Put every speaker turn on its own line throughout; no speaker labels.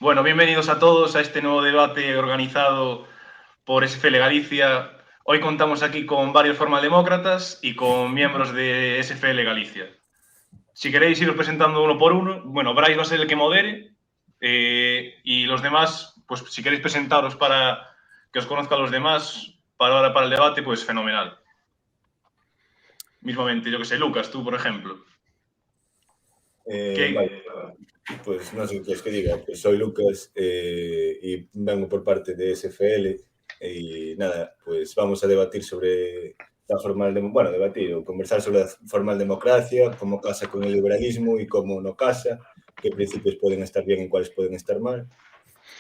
Bueno, bienvenidos a todos a este nuevo debate organizado por SFL Galicia. Hoy contamos aquí con varios formaldemócratas y con miembros de SFL Galicia. Si queréis iros presentando uno por uno, bueno, Bryce va a ser el que modere y los demás, pues si queréis presentaros para que os conozcan los demás para ahora para el debate, pues fenomenal. Mismamente, yo que sé, Lucas, tú, por ejemplo.
Vale,
¿Qué?
pues no sé qué quieres que diga. Pues soy Lucas y vengo por parte de SFL y nada, pues vamos a debatir sobre la formal, bueno, debatir o conversar sobre la formal democracia, cómo casa con el liberalismo y cómo no casa, qué principios pueden estar bien y cuáles pueden estar mal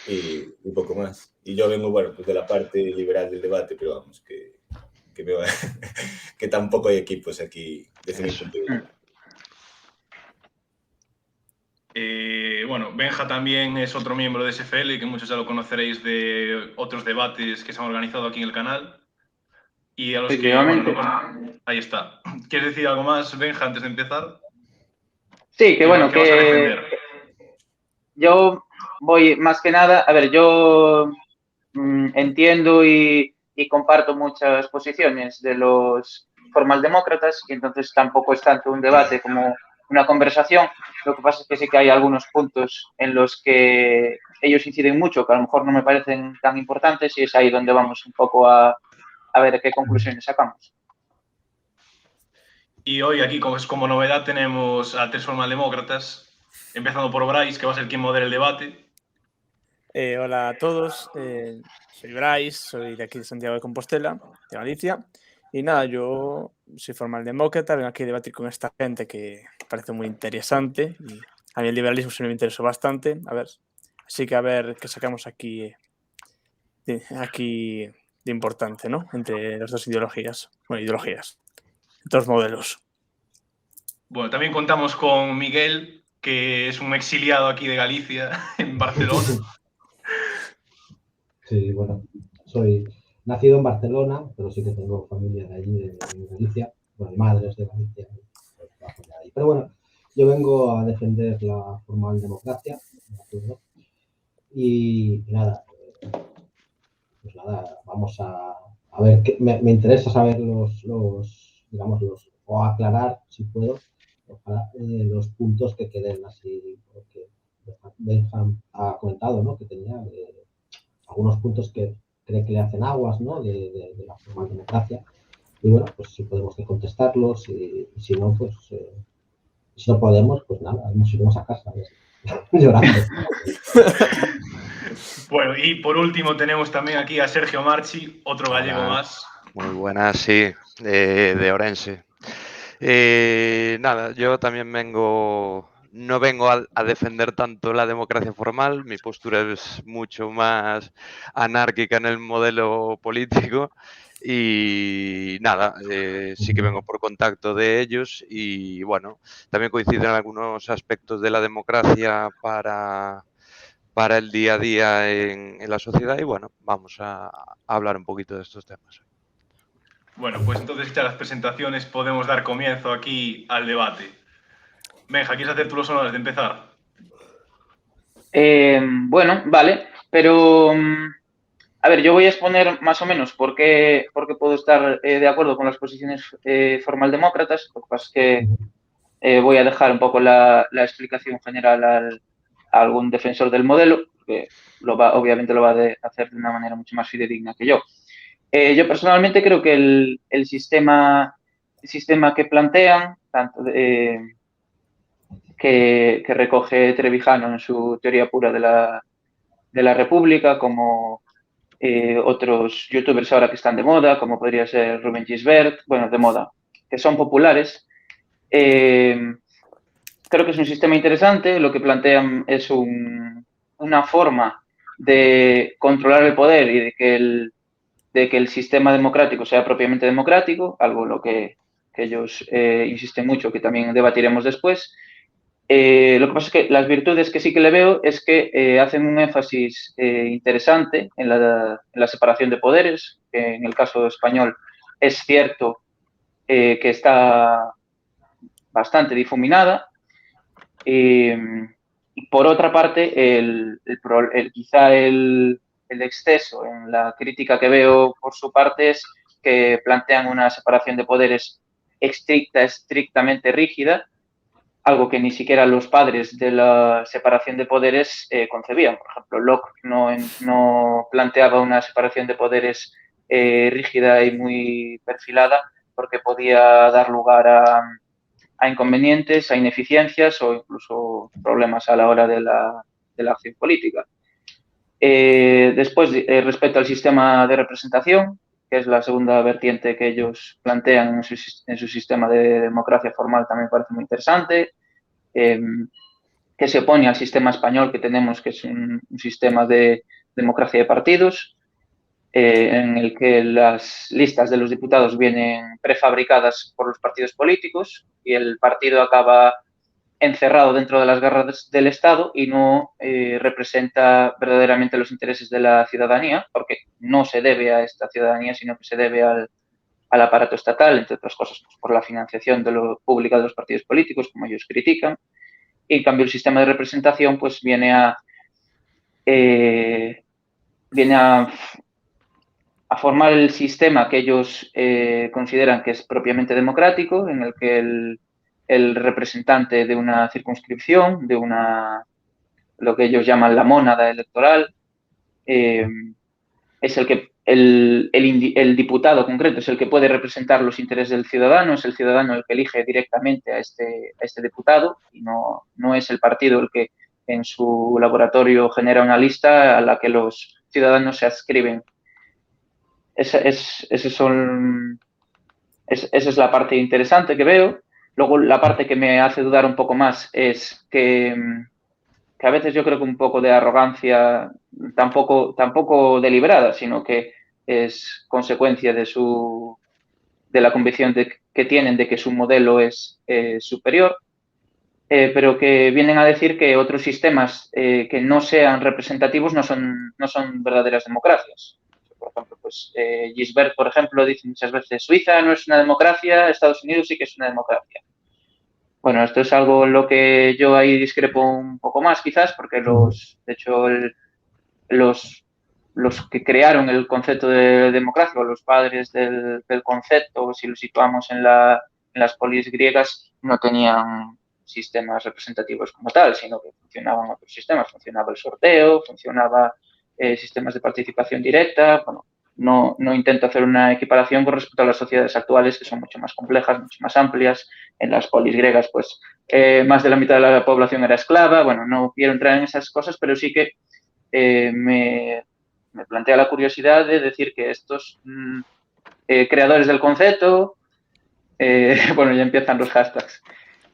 y un poco más. Y yo vengo, bueno, pues de la parte liberal del debate, pero vamos, que, me va, que tampoco hay equipos aquí desde mi
Eso.
punto de vista.
Bueno, Benja también es otro miembro de SFL, que muchos ya lo conoceréis de otros debates que se han organizado aquí en el canal. Y a los que, bueno,
Efectivamente.
ahí está. ¿Quieres decir algo más, Benja, antes de empezar?
Sí, que bueno,
¿Qué vas a
que
defender?
yo voy más que nada, a ver, yo entiendo y comparto muchas posiciones de los formaldemócratas y entonces tampoco es tanto un debate como una conversación. Lo que pasa es que sí que hay algunos puntos en los que ellos inciden mucho, que a lo mejor no me parecen tan importantes y es ahí donde vamos un poco a ver qué conclusiones sacamos.
Y hoy aquí, como novedad, tenemos a tres formaldemócratas, empezando por Bryce, que va a ser quien modere el debate.
Hola a todos, soy Bryce, soy de aquí de Santiago de Compostela, de Galicia. Y nada, yo soy formaldemócrata, vengo aquí a debatir con esta gente que parece muy interesante. Y a mí el liberalismo se me interesó bastante. Así que a ver qué sacamos aquí de importante, ¿no? Entre las dos ideologías, entre los modelos.
Bueno, también contamos con Miguel, que es un exiliado aquí de Galicia, en Barcelona.
Sí, bueno, soy nacido en Barcelona, pero sí que tengo familia de allí, de Galicia. Bueno, mi madre es de Galicia, pero bueno, yo vengo a defender la formal democracia, ¿de acuerdo? Y nada, pues nada, vamos a ver, me interesa saber digamos, o aclarar, si puedo, ojalá, los puntos que queden así, porque Benjam ha comentado, ¿no? Que tenía algunos puntos que cree que le hacen aguas, ¿no? De la formal democracia. Y bueno, pues si podemos que contestarlos y si no, pues si no podemos, pues nada, nos iremos a casa llorando.
Bueno, y por último tenemos también aquí a Sergio Marchi, otro gallego
Hola,
más.
muy buenas, sí, de Orense. Nada, yo también no vengo a defender tanto la democracia formal, mi postura es mucho más anárquica en el modelo político y nada, sí que vengo por contacto de ellos y bueno, también coinciden algunos aspectos de la democracia para el día a día en la sociedad y bueno, vamos a hablar un poquito de estos temas.
Bueno, pues entonces hechas las presentaciones podemos dar comienzo aquí al debate. Benja, ¿quieres hacer tú los honores de empezar?
Bueno, vale, pero a ver, yo voy a exponer más o menos por qué puedo estar de acuerdo con las posiciones formaldemócratas. Lo que pasa es que voy a dejar un poco la explicación general a algún defensor del modelo, que obviamente lo va a hacer de una manera mucho más fidedigna que yo. Yo personalmente creo que el sistema que plantean, tanto que recoge Trevijano en su teoría pura de la República, como otros youtubers ahora que están de moda, como podría ser Rubén Gisbert, bueno, de moda, que son populares. Creo que es un sistema interesante. Lo que plantean es una forma de controlar el poder y de que el sistema democrático sea propiamente democrático, algo en lo que ellos insisten mucho, que también debatiremos después. Lo que pasa es que las virtudes que sí que le veo es que hacen un énfasis interesante en la separación de poderes, que en el caso español es cierto que está bastante difuminada. por otra parte, quizá el exceso en la crítica que veo por su parte es que plantean una separación de poderes estrictamente rígida, algo que ni siquiera los padres de la separación de poderes concebían. Por ejemplo, Locke no planteaba una separación de poderes rígida y muy perfilada porque podía dar lugar a inconvenientes, a ineficiencias o incluso problemas a la hora de la acción política. Después, respecto al sistema de representación, que es la segunda vertiente que ellos plantean en su sistema de democracia formal, también parece muy interesante, que se opone al sistema español que tenemos, que es un sistema de democracia de partidos, en el que las listas de los diputados vienen prefabricadas por los partidos políticos y el partido acaba encerrado dentro de las garras del Estado y no representa verdaderamente los intereses de la ciudadanía, porque no se debe a esta ciudadanía, sino que se debe al aparato estatal, entre otras cosas, pues, por la financiación pública de los partidos políticos, como ellos critican. Y en cambio el sistema de representación pues viene a formar el sistema que ellos consideran que es propiamente democrático, en el que el representante de una circunscripción, de lo que ellos llaman la mónada electoral, es el que el diputado concreto es el que puede representar los intereses del ciudadano, es el ciudadano el que elige directamente a este diputado y no es el partido el que en su laboratorio genera una lista a la que los ciudadanos se adscriben. Esa es la parte interesante que veo. Luego, la parte que me hace dudar un poco más es que a veces yo creo que un poco de arrogancia, tampoco deliberada, sino que es consecuencia de la convicción que tienen de que su modelo es superior, pero que vienen a decir que otros sistemas que no sean representativos no son verdaderas democracias. Por ejemplo, pues Gisbert, por ejemplo, dice muchas veces Suiza no es una democracia, Estados Unidos sí que es una democracia. Bueno, esto es algo en lo que yo ahí discrepo un poco más, quizás, porque de hecho, los que crearon el concepto de democracia, o los padres del concepto, si lo situamos en las polis griegas, no tenían sistemas representativos como tal, sino que funcionaban otros sistemas. Funcionaba el sorteo, funcionaba sistemas de participación directa. Bueno, no intento hacer una equiparación con respecto a las sociedades actuales, que son mucho más complejas, mucho más amplias. En las polis griegas, pues, más de la mitad de la población era esclava. Bueno, no quiero entrar en esas cosas, pero sí que me plantea la curiosidad de decir que estos creadores del concepto, bueno, ya empiezan los hashtags,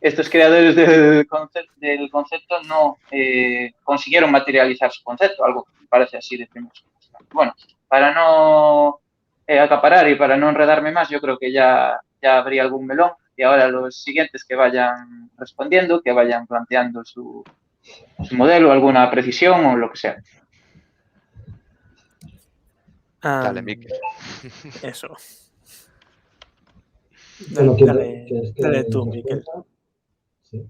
estos creadores del concepto no consiguieron materializar su concepto, algo que me parece así de primeros. Bueno, para no acaparar y para no enredarme más, yo creo que ya habría algún melón y ahora los siguientes que vayan respondiendo, que vayan planteando su modelo, alguna precisión o lo que sea.
Dale, Miquel.
Eso.
Bueno,
Dale tú, Miquel.
Sí.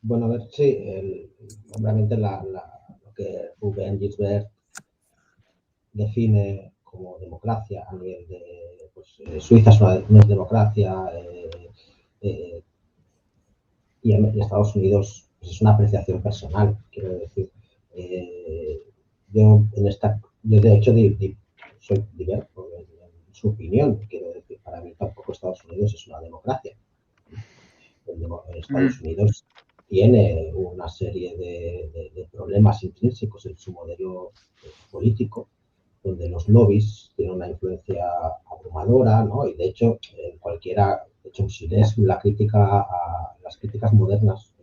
Bueno, a ver, sí, obviamente lo que Rubén Gisbert define como democracia a nivel de pues, Suiza no es democracia y en Estados Unidos pues, es una apreciación personal, quiero decir. Yo de hecho soy diverso en su opinión, quiero decir, para mí tampoco Estados Unidos es una democracia. Estados Unidos tiene una serie de problemas intrínsecos en su modelo político, donde los lobbies tienen una influencia abrumadora, ¿no? Y de hecho, si lees las críticas modernas,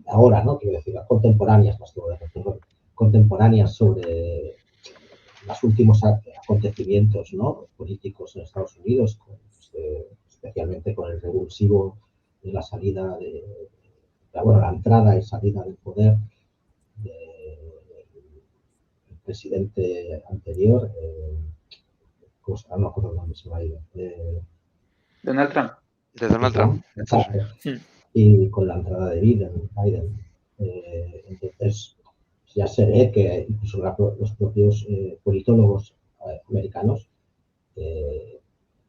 ahora, ¿no? Quiero decir, las contemporáneas, más que modernas, contemporáneas sobre los últimos acontecimientos, ¿no? Políticos en Estados Unidos, especialmente con el revulsivo de la salida la entrada y salida del poder del presidente anterior, no me acuerdo el nombre, se me ha ido.
Donald Trump.
De Donald Trump.
Exacto. y con la entrada de Biden. Entonces, ya se ve que incluso los propios politólogos americanos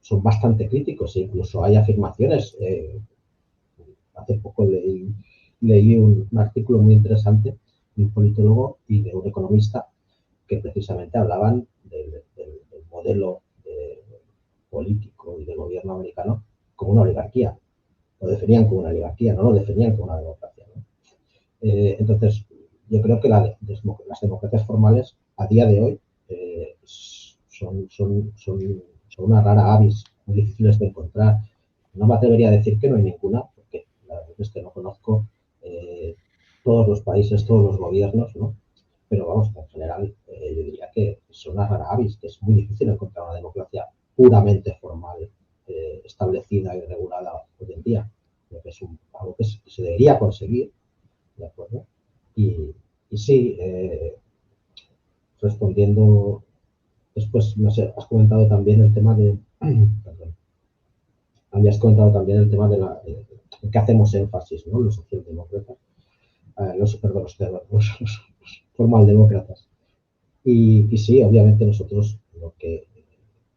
son bastante críticos e incluso hay afirmaciones. Hace poco leí un artículo muy interesante de un politólogo y de un economista que precisamente hablaban del modelo político y de gobierno americano como una oligarquía. Lo definían como una oligarquía, no lo definían como una democracia, ¿no? Entonces, yo creo que las democracias formales a día de hoy son una rara avis, muy difíciles de encontrar. No me atrevería a decir que no hay ninguna, porque la verdad es que no conozco todos los países, todos los gobiernos, ¿no? Pero vamos, en general, yo diría que son una rara avis, que es muy difícil encontrar una democracia puramente formal, establecida y regulada hoy en día. Creo que es algo que se debería conseguir, ¿de acuerdo? Y sí, respondiendo después, no sé, has comentado también el tema de... Perdón, habías comentado también el tema de que hacemos énfasis, ¿no? Los socialdemócratas, los formaldemócratas. Y sí, obviamente nosotros lo que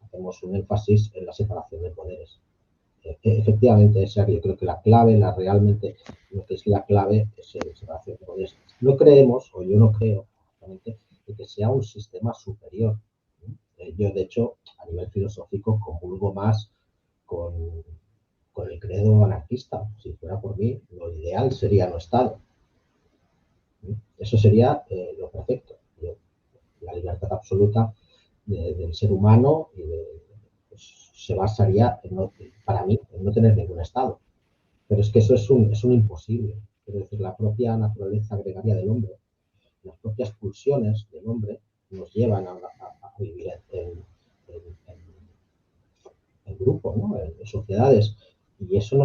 hacemos un énfasis en la separación de poderes. Efectivamente, esa yo creo que la clave, realmente lo que es la clave es la separación de poderes. No creemos, o yo no creo, realmente, de que sea un sistema superior. Yo, de hecho, a nivel filosófico, comulgo más con el credo anarquista. Si fuera por mí, lo ideal sería no Estado. Eso sería lo perfecto. La libertad absoluta del ser humano pues, se basaría, para mí, en no tener ningún Estado. Pero es que eso es un imposible. Es decir, la propia naturaleza gregaria del hombre, las propias pulsiones del hombre nos llevan a vivir en grupo, ¿no? En sociedades. Y eso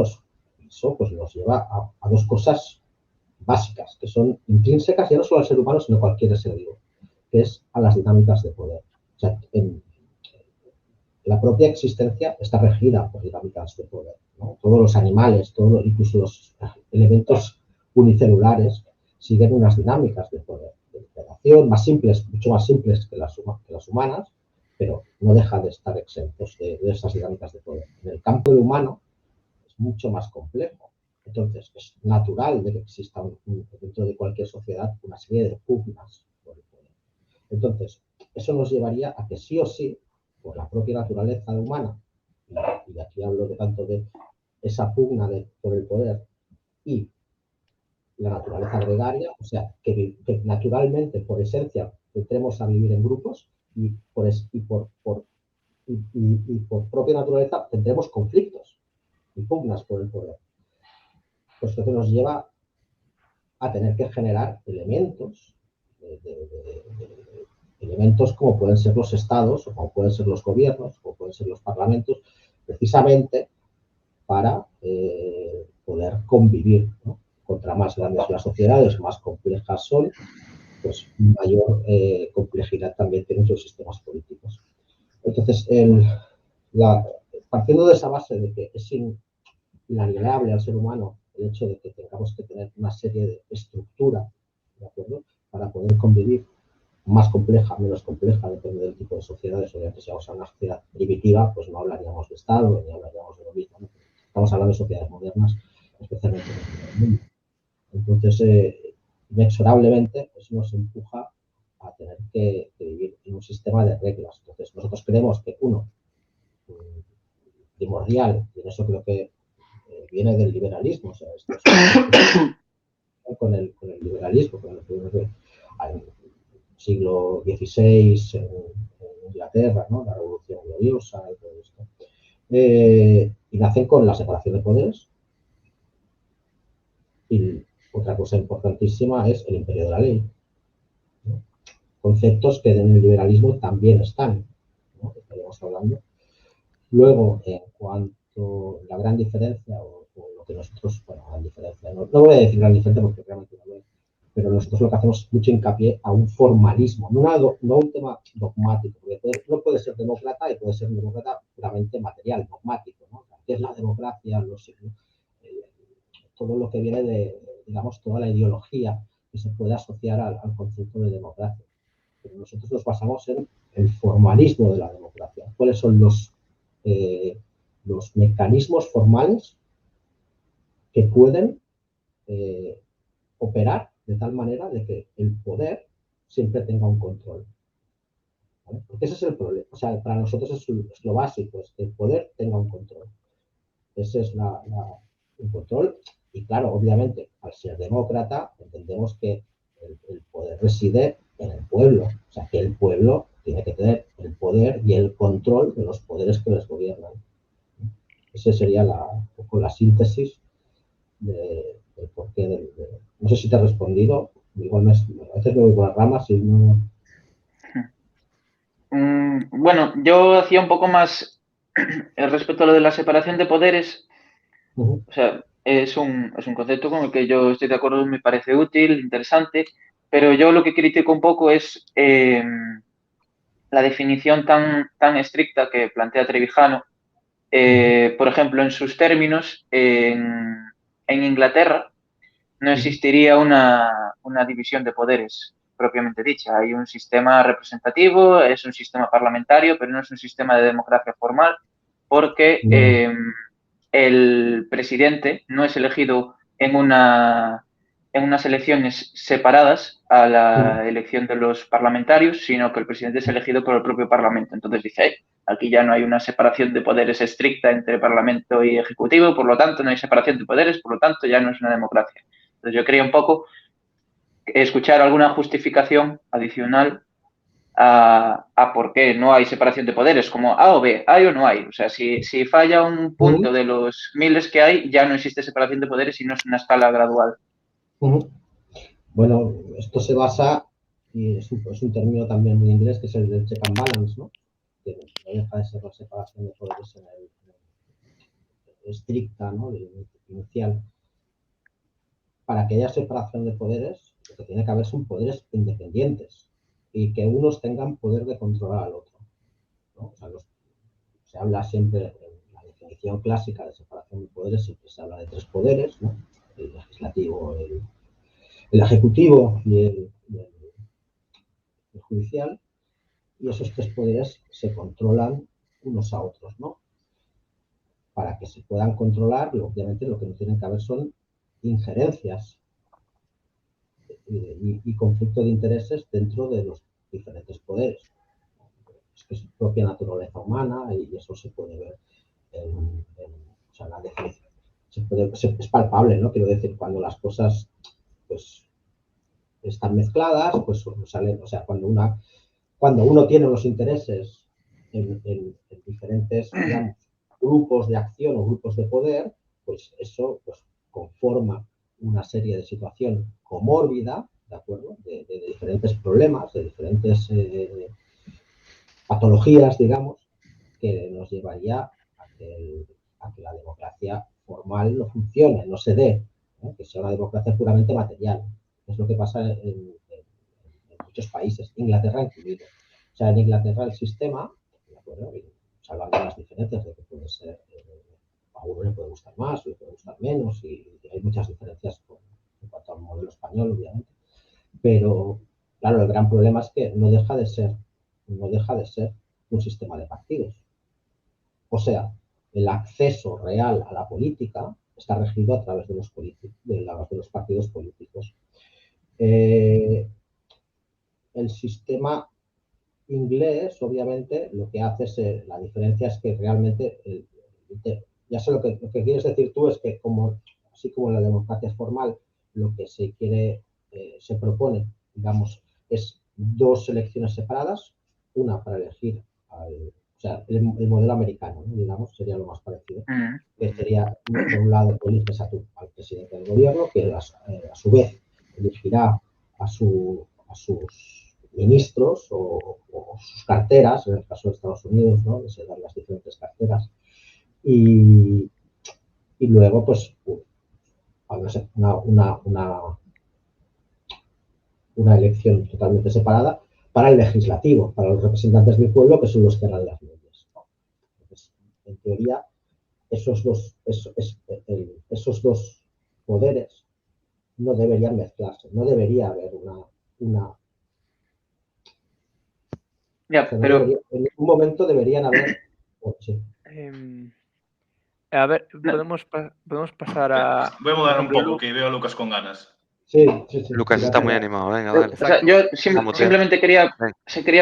pues nos lleva a dos cosas básicas, que son intrínsecas ya no solo al ser humano, sino a cualquier ser vivo, que es a las dinámicas de poder. O sea, la propia existencia está regida por dinámicas de poder, ¿no? Todos los animales, incluso los elementos unicelulares, siguen unas dinámicas de poder, de interacción más simples, mucho más simples que las humanas, pero no dejan de estar exentos de esas dinámicas de poder. En el campo del humano es mucho más complejo. Entonces, es natural de que exista dentro de cualquier sociedad una serie de pugnas por el poder. Entonces, eso nos llevaría a que sí o sí, por la propia naturaleza humana, y aquí hablo tanto de esa pugna por el poder y la naturaleza gregaria, o sea, que naturalmente, por esencia, tendremos a vivir en grupos y por propia naturaleza tendremos conflictos y pugnas por el poder. Pues esto nos lleva a tener que generar elementos como pueden ser los estados, o como pueden ser los gobiernos, o pueden ser los parlamentos, precisamente para poder convivir, ¿no? Contra más grandes las sociedades, más complejas son, pues mayor complejidad también tienen sus sistemas políticos. Entonces, partiendo de esa base de que es inalienable al ser humano el hecho de que tengamos que tener una serie de estructura, ¿de acuerdo?, para poder convivir, más compleja, menos compleja, depende del tipo de sociedades. Obviamente, si vamos a una sociedad primitiva, pues no hablaríamos de Estado, ni hablaríamos de lo mismo, ¿no? Estamos hablando de sociedades modernas, especialmente en el primer mundo. Entonces, inexorablemente, eso nos empuja a tener que vivir en un sistema de reglas. Entonces, nosotros creemos que primordial, y en eso creo que viene del liberalismo, o sea, esto es con el liberalismo, con el siglo XVI en Inglaterra, ¿no? La Revolución Gloriosa y todo esto. Y nacen con la separación de poderes. Y otra cosa importantísima es el imperio de la ley, ¿no? Conceptos que en el liberalismo también están, ¿no? Estaríamos hablando. Luego, en cuanto a la gran diferencia, o lo que nosotros, bueno, gran diferencia, no voy a decir gran diferencia porque realmente no lo es, pero nosotros lo que hacemos es mucho hincapié a un formalismo, no un tema dogmático, porque no puede ser demócrata y puede ser un demócrata puramente material, dogmático, ¿no? ¿Qué es la democracia? todo lo que viene de, digamos, toda la ideología que se puede asociar al concepto de democracia. Pero nosotros nos basamos en el formalismo de la democracia. ¿Cuáles son los mecanismos formales que pueden operar de tal manera de que el poder siempre tenga un control? ¿Vale? Porque ese es el problema. O sea, para nosotros es lo básico, es que el poder tenga un control. Ese es un control. Y claro, obviamente, al ser demócrata, entendemos que el poder reside en el pueblo. O sea, que el pueblo tiene que tener el poder y el control de los poderes que les gobiernan. Esa sería un poco la síntesis del porqué no sé si te he respondido. Igual a veces me voy por las ramas y no...
Bueno, yo hacía un poco más respecto a lo de la separación de poderes. O sea, es un concepto con el que yo estoy de acuerdo, me parece útil, interesante, pero yo lo que critico un poco es la definición tan estricta que plantea Trevijano. Por ejemplo, en sus términos, en Inglaterra no existiría una división de poderes propiamente dicha. Hay un sistema representativo, es un sistema parlamentario, pero no es un sistema de democracia formal, porque el presidente no es elegido en unas elecciones separadas a la elección de los parlamentarios, sino que el presidente es elegido por el propio Parlamento. Entonces dice, aquí ya no hay una separación de poderes estricta entre Parlamento y Ejecutivo, por lo tanto no hay separación de poderes, por lo tanto ya no es una democracia. Entonces yo quería un poco escuchar alguna justificación adicional a por qué no hay separación de poderes, como A o B, hay o no hay. O sea, si falla un punto de los miles que hay, ya no existe separación de poderes y no es una escala gradual.
Bueno, esto se basa, y es un término también muy inglés, que es el del check and balance, ¿no? Que no deja de ser la separación de poderes en estricta, ¿no? Inicial. Para que haya separación de poderes, lo que tiene que haber son poderes independientes y que unos tengan poder de controlar al otro, ¿no? O sea, se habla siempre en la definición clásica de separación de poderes, siempre se habla de tres poderes, ¿no? El legislativo, el ejecutivo y el judicial, y esos tres poderes se controlan unos a otros, ¿no? Para que se puedan controlar, obviamente lo que no tienen que haber son injerencias y conflicto de intereses dentro de los diferentes poderes. Es que es propia naturaleza humana y eso se puede ver o sea, la definición. Es palpable, ¿no? Quiero decir, cuando las cosas pues están mezcladas, pues salen, o sea, cuando uno tiene los intereses en diferentes, digamos, grupos de acción o grupos de poder, pues eso pues conforma una serie de situación comórbida, ¿de acuerdo? De diferentes problemas, de diferentes patologías, digamos, que nos llevaría a que la democracia formal no funcione, no se dé, ¿no? Que sea una democracia puramente material. Es lo que pasa en muchos países, Inglaterra incluido. O sea, en Inglaterra el sistema, ¿de acuerdo? Y salvando las diferencias de que puede ser, a uno le puede gustar más, o le puede gustar menos, y hay muchas diferencias en cuanto al modelo español, obviamente. Pero, claro, el gran problema es que no deja de ser un sistema de partidos. O sea, el acceso real a la política está regido a través de los partidos políticos. El sistema inglés, obviamente, lo que hace es, la diferencia es que realmente, ya sé lo que quieres decir tú, es que así como en la democracia formal, lo que se propone, digamos, es dos elecciones separadas, una para elegir o sea, el modelo americano, ¿no? Digamos, sería lo más parecido, que sería, por un lado, eliges al presidente del gobierno, que a su vez elegirá a sus ministros o sus carteras, en el caso de Estados Unidos, ¿no? Se dan las diferentes carteras. Y luego, pues, una elección totalmente separada para el legislativo, para los representantes del pueblo, que son los que harán las leyes, ¿no? Entonces, en teoría, esos dos poderes no deberían mezclarse, no debería haber una
Ya,
o sea, no
pero
debería, en ningún momento deberían haber, sí.
A ver,
no,
podemos pasar a,
Voy a
por
mudar un
ejemplo,
poco, que veo a Lucas con ganas.
Sí, sí, sí.
Lucas está muy
Gracias.
animado. Venga, dale.
o sea,
Exacto.
yo
Vamos a mutear.
simplemente quería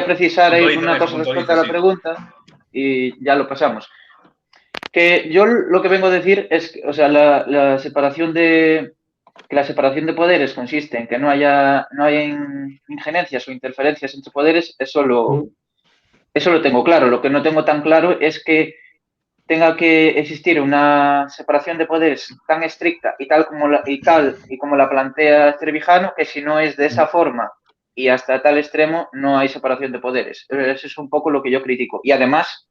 precisar ahí
Puntualiza,
una
Nejo,
cosa respecto
puntualiza,
a la
sí.
pregunta y ya lo pasamos. Que yo lo que vengo a decir es que, o sea, la separación de poderes consiste en que no haya injerencias o interferencias entre poderes, eso lo tengo claro. Lo que no tengo tan claro es que tenga que existir una separación de poderes tan estricta y tal como la plantea Trevijano, que si no es de esa forma y hasta tal extremo, no hay separación de poderes. Eso es un poco lo que yo critico. Y además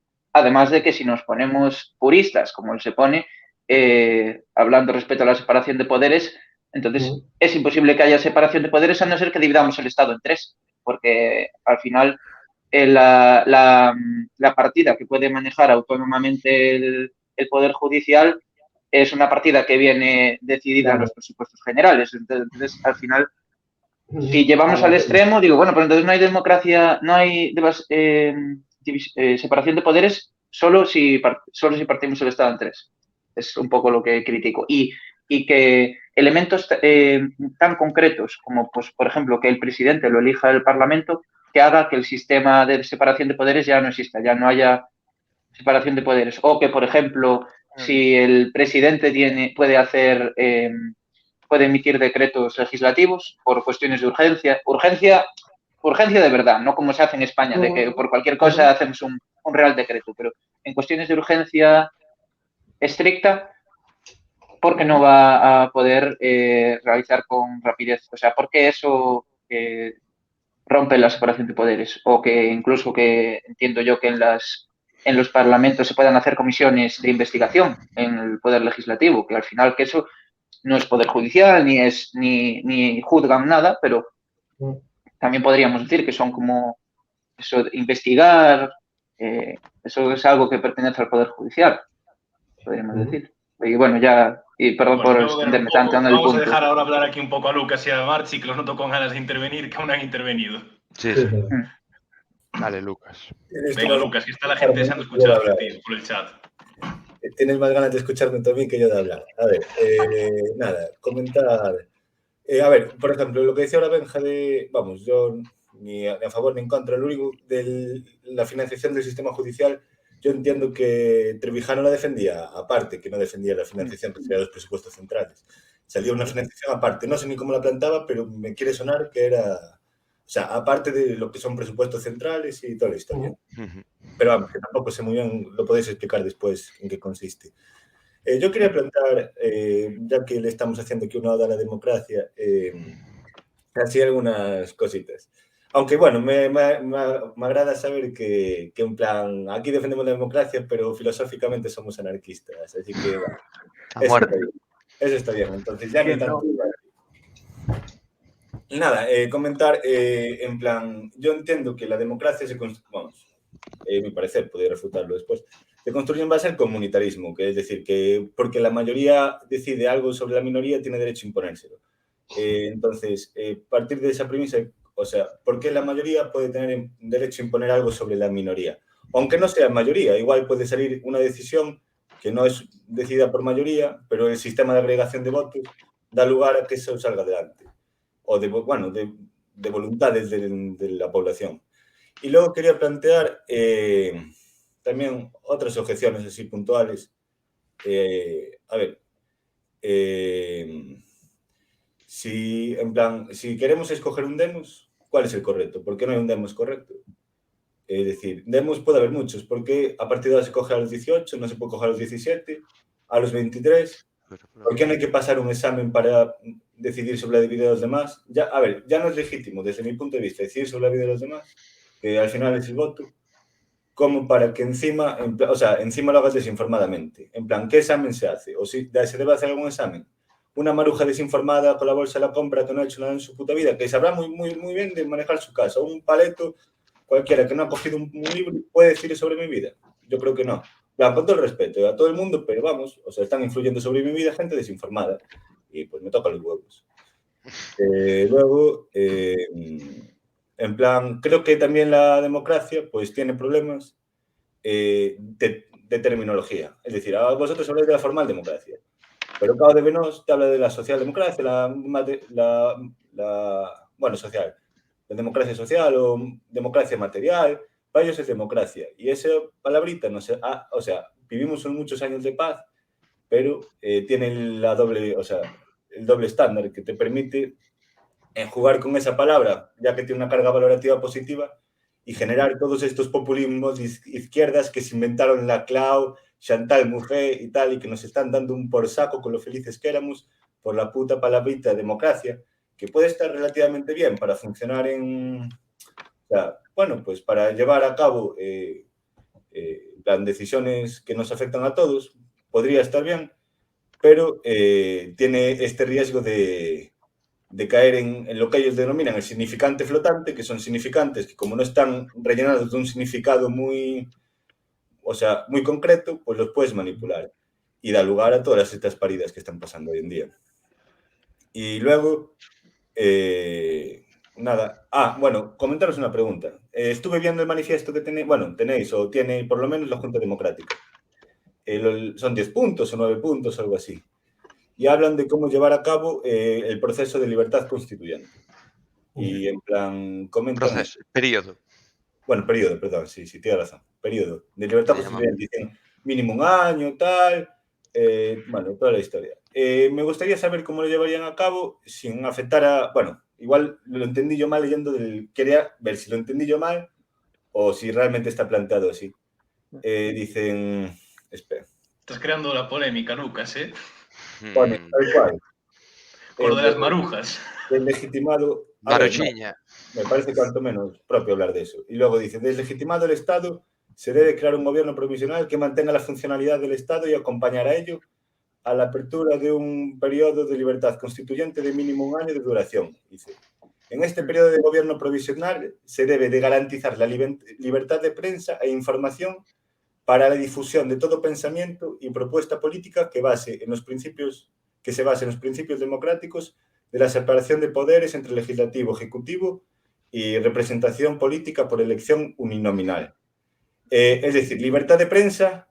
de que si nos ponemos puristas, como él se pone, hablando respecto a la separación de poderes, entonces es imposible que haya separación de poderes a no ser que dividamos el Estado en tres, porque al final la partida que puede manejar autónomamente el Poder Judicial es una partida que viene decidida en los presupuestos generales. Entonces, al final, si llevamos al extremo, digo, bueno, pero entonces no hay democracia, no hay separación de poderes solo si partimos el Estado en tres. Es un poco lo que critico. Y que elementos tan concretos como, pues, por ejemplo, que el presidente lo elija el Parlamento, que haga que el sistema de separación de poderes ya no exista, ya no haya separación de poderes. O que, por ejemplo, si el presidente puede emitir decretos legislativos por cuestiones de urgencia de verdad, no como se hace en España, de que por cualquier cosa hacemos un real decreto, pero en cuestiones de urgencia estricta, porque no va a poder realizar con rapidez. O sea, porque eso rompe la separación de poderes. O que incluso que entiendo yo que en los parlamentos se puedan hacer comisiones de investigación en el poder legislativo, que al final que eso no es poder judicial, ni juzgan nada, pero también podríamos decir que son como eso de investigar, eso es algo que pertenece al poder judicial, podríamos decir. Y bueno, ya, y perdón
Bueno,
por
voy a mudar un
extenderme tanto
poco.
en el
Vamos a
punto.
dejar ahora hablar aquí un poco a Lucas y a Marchi, que los noto con ganas de intervenir, que aún han intervenido.
Sí,
Sí,
sí.
sí.
Dale, Lucas.
Venga, Lucas, que está la gente deseando escucharte, tío, por el chat.
Tienes más ganas de escucharme también que yo de hablar. A ver, nada, comentar. A ver, por ejemplo, lo que decía ahora Benja de, vamos, yo ni a favor ni en contra, lo único de la financiación del sistema judicial, yo entiendo que Trevijano la defendía aparte, que no defendía la financiación que sería los presupuestos centrales. Salía una financiación aparte, no sé ni cómo la plantaba, pero me quiere sonar que era, o sea, aparte de lo que son presupuestos centrales y toda la historia. Pero vamos, que tampoco sé muy bien, lo podéis explicar después en qué consiste. Yo quería plantear, ya que le estamos haciendo aquí una oda a la democracia, así algunas cositas. Aunque bueno, me agrada saber que en plan, aquí defendemos la democracia, pero filosóficamente somos anarquistas, así que bueno, eso está bien, entonces ya ni tanto. Nada, comentar, en plan, yo entiendo que la democracia se construye, vamos, mi parecer, podría refutarlo después, se construye en base al comunitarismo, que es decir, que porque la mayoría decide algo sobre la minoría, tiene derecho a imponérselo. Entonces, partir de esa premisa, o sea, ¿por qué la mayoría puede tener derecho a imponer algo sobre la minoría? Aunque no sea mayoría, igual puede salir una decisión que no es decidida por mayoría, pero el sistema de agregación de votos da lugar a que eso salga adelante. O de, bueno, de voluntades de la población. Y luego quería plantear también otras objeciones así puntuales. A ver, si queremos escoger un demos, ¿cuál es el correcto? ¿Por qué no hay un demos correcto? Es decir, demos puede haber muchos. ¿Por qué a partir de ahora se coge a los 18, no se puede coger a los 17, a los 23? ¿Por qué no hay que pasar un examen para decidir sobre la vida de los demás? Ya, a ver, ya no es legítimo, desde mi punto de vista, decidir sobre la vida de los demás, que al final es el voto, como para que encima lo hagas desinformadamente. En plan, ¿qué examen se hace? ¿O si se debe hacer algún examen? Una maruja desinformada con la bolsa de la compra que no ha hecho nada en su puta vida, que sabrá muy, muy, muy bien de manejar su casa. Un paleto, cualquiera que no ha cogido un libro, puede decir sobre mi vida. Yo creo que no. Con todo el respeto a todo el mundo, pero vamos, o sea, están influyendo sobre mi vida gente desinformada. y pues me toca los huevos. Luego, en plan, creo que también la democracia pues tiene problemas de terminología. Es decir, vosotros habláis de la formal democracia, pero Cao de Venós te habla de la socialdemocracia, bueno, social, la democracia social o democracia material, para ellos es democracia. Y esa palabrita, no sé, o sea, vivimos en muchos años de paz, pero tiene la doble, o sea, el doble estándar que te permite jugar con esa palabra, ya que tiene una carga valorativa positiva, y generar todos estos populismos de izquierdas que se inventaron la Clau, Chantal Mouffe y tal, y que nos están dando un por saco con lo felices que éramos por la puta palabrita democracia, que puede estar relativamente bien para funcionar en... O sea, bueno, pues para llevar a cabo decisiones que nos afectan a todos, podría estar bien, pero tiene este riesgo de caer en lo que ellos denominan el significante flotante, que son significantes que como no están rellenados de un significado muy, o sea, muy concreto, pues los puedes manipular y da lugar a todas estas paridas que están pasando hoy en día. Y luego, nada, bueno, comentaros una pregunta. Estuve viendo el manifiesto que tenéis, bueno, tenéis o tiene por lo menos la Junta Democrática. Son 10 puntos o 9 puntos, algo así. Y hablan de cómo llevar a cabo el proceso de libertad constituyente. Y en plan, comentan...
Periodo.
Bueno, periodo, perdón, sí, tiene razón. Periodo de libertad constituyente. Dicen mínimo un año, tal, bueno, toda la historia. Me gustaría saber cómo lo llevarían a cabo sin afectar a... Bueno, igual lo entendí yo mal leyendo quería ver si lo entendí yo mal o si realmente está planteado así. Dicen... Espera.
Estás creando la polémica, Lucas, ¿eh?
Bueno, tal cual.
Con lo de las marujas.
Deslegitimado...
Maruchiña.
Me parece cuanto menos propio hablar de eso. Y luego dice, deslegitimado el Estado, se debe crear un gobierno provisional que mantenga la funcionalidad del Estado y acompañar a ello a la apertura de un periodo de libertad constituyente de mínimo un año de duración. Dice, en este periodo de gobierno provisional se debe de garantizar la libertad de prensa e información para la difusión de todo pensamiento y propuesta política que se base en los principios democráticos de la separación de poderes entre legislativo, ejecutivo y representación política por elección uninominal. Es decir, libertad de prensa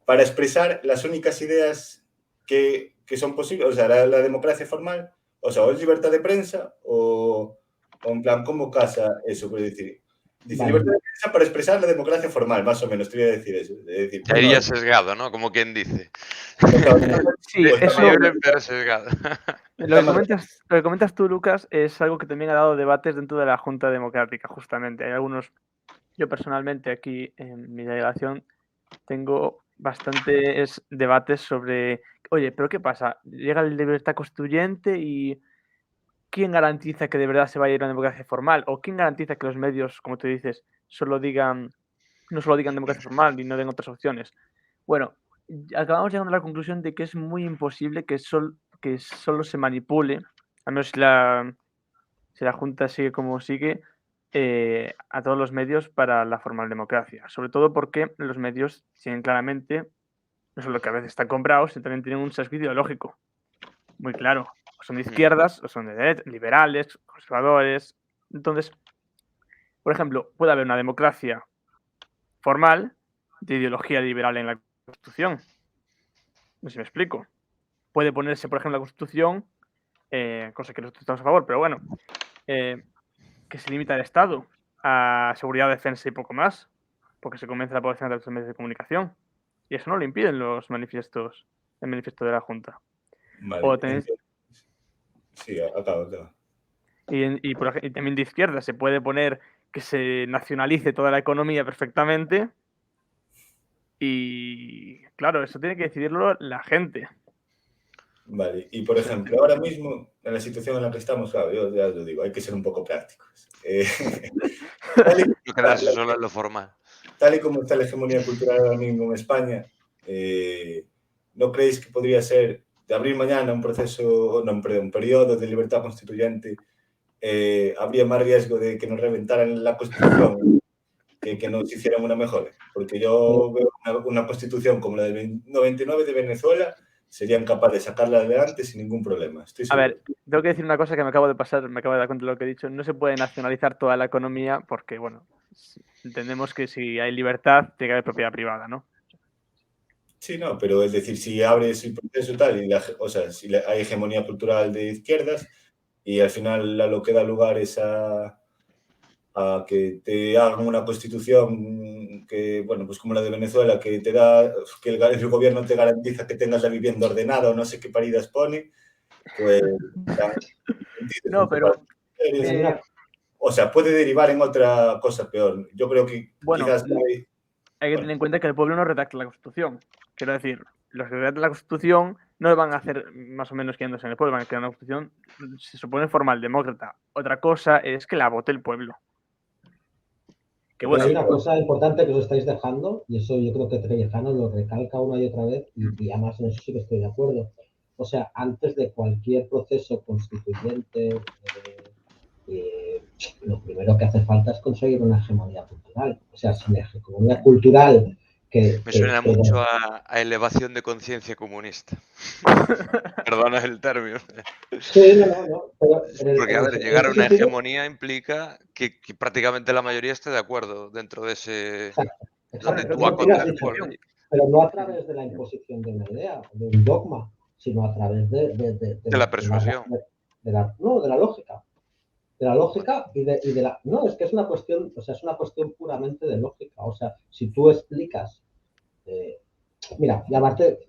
para expresar las únicas ideas que son posibles, o sea, la democracia formal, o sea, o es libertad de prensa o en plan, ¿cómo casa eso? Puede decir, dice vale. Libertad de prensa para expresar la democracia formal, más o menos, te voy a decir eso. Decir,
ya iría sesgado, ¿no? Como quien dice.
Sí, eso...
libre, pero sesgado.
Lo que comentas tú, Lucas, es algo que también ha dado debates dentro de la Junta Democrática, justamente. Hay algunos, yo personalmente aquí en mi delegación tengo bastantes debates sobre, oye, pero ¿qué pasa? Llega la libertad constituyente y ¿quién garantiza que de verdad se va a ir a una democracia formal? ¿O quién garantiza que los medios, como tú dices, no solo digan democracia formal y no den otras opciones? Bueno, acabamos llegando a la conclusión de que es muy imposible que solo se manipule, al menos si la Junta sigue como sigue, a todos los medios para la formal democracia. Sobre todo porque los medios tienen claramente, no solo que a veces están comprados, sino también tienen un sesgo ideológico muy claro. O son de izquierdas, o son de derechas, liberales, conservadores. Entonces, por ejemplo, puede haber una democracia formal de ideología liberal en la Constitución. No sé si me explico. Puede ponerse, por ejemplo, en la Constitución, cosa que nosotros estamos a favor, pero bueno, que se limita el Estado a seguridad, defensa y poco más, porque se convence a la población de los medios de comunicación. Y eso no lo impiden los manifiestos, el manifiesto de la Junta.
Vale.
O tenéis...
Sí, acaba.
Y también de izquierda se puede poner que se nacionalice toda la economía perfectamente. Y claro, eso tiene que decidirlo la gente.
Vale, y por ejemplo, ahora mismo, en la situación en la que estamos, claro, yo ya lo digo, hay que ser un poco prácticos.
No quedarse solo en lo formal.
Tal y como está la hegemonía cultural ahora mismo en España, ¿no creéis que podría ser de abrir mañana un periodo de libertad constituyente? Habría más riesgo de que nos reventaran la Constitución que nos hicieran una mejor. Porque yo veo una Constitución como la del 99 de Venezuela, serían capaces de sacarla adelante sin ningún problema. Estoy
A
seguro.
ver, tengo que decir una cosa que me acabo de pasar, me acabo de dar cuenta de lo que he dicho. No se puede nacionalizar toda la economía porque, bueno, entendemos que si hay libertad, tiene que haber propiedad privada, ¿no?
Sí, no, pero es decir, si abres el proceso y tal, o sea, si hay hegemonía cultural de izquierdas y al final a lo que da lugar es a que te hagan una constitución que, bueno, pues como la de Venezuela, que te da, que el gobierno te garantiza que tengas la vivienda ordenada o no sé qué paridas pone, pues...
No, pero...
o sea, puede derivar en otra cosa peor. Yo creo que
bueno,
quizás...
hay que tener en cuenta que el pueblo no redacta la Constitución. Quiero decir, los que redactan la Constitución no van a hacer más o menos quedándose en el pueblo, van a crear una Constitución, se supone formal demócrata. Otra cosa es que la vote el pueblo.
Que bueno, hay una cosa importante que os estáis dejando, y eso yo creo que Trevijano lo recalca una y otra vez, y además en eso sí que estoy de acuerdo. O sea, antes de cualquier proceso constituyente, lo primero que hace falta es conseguir una hegemonía cultural. O sea, sin hegemonía cultural que...
Me suena mucho a elevación de conciencia comunista. Perdona el término.
Sí, no.
Porque, a ver, llegar a una hegemonía implica que prácticamente la mayoría esté de acuerdo dentro de ese...
Exacto. Pero no a través de la imposición de una idea, de un dogma, sino a través de
la persuasión.
De la lógica. De la lógica y de la... No, es que es una cuestión, o sea, es una cuestión puramente de lógica. O sea, si tú explicas... mira, y aparte,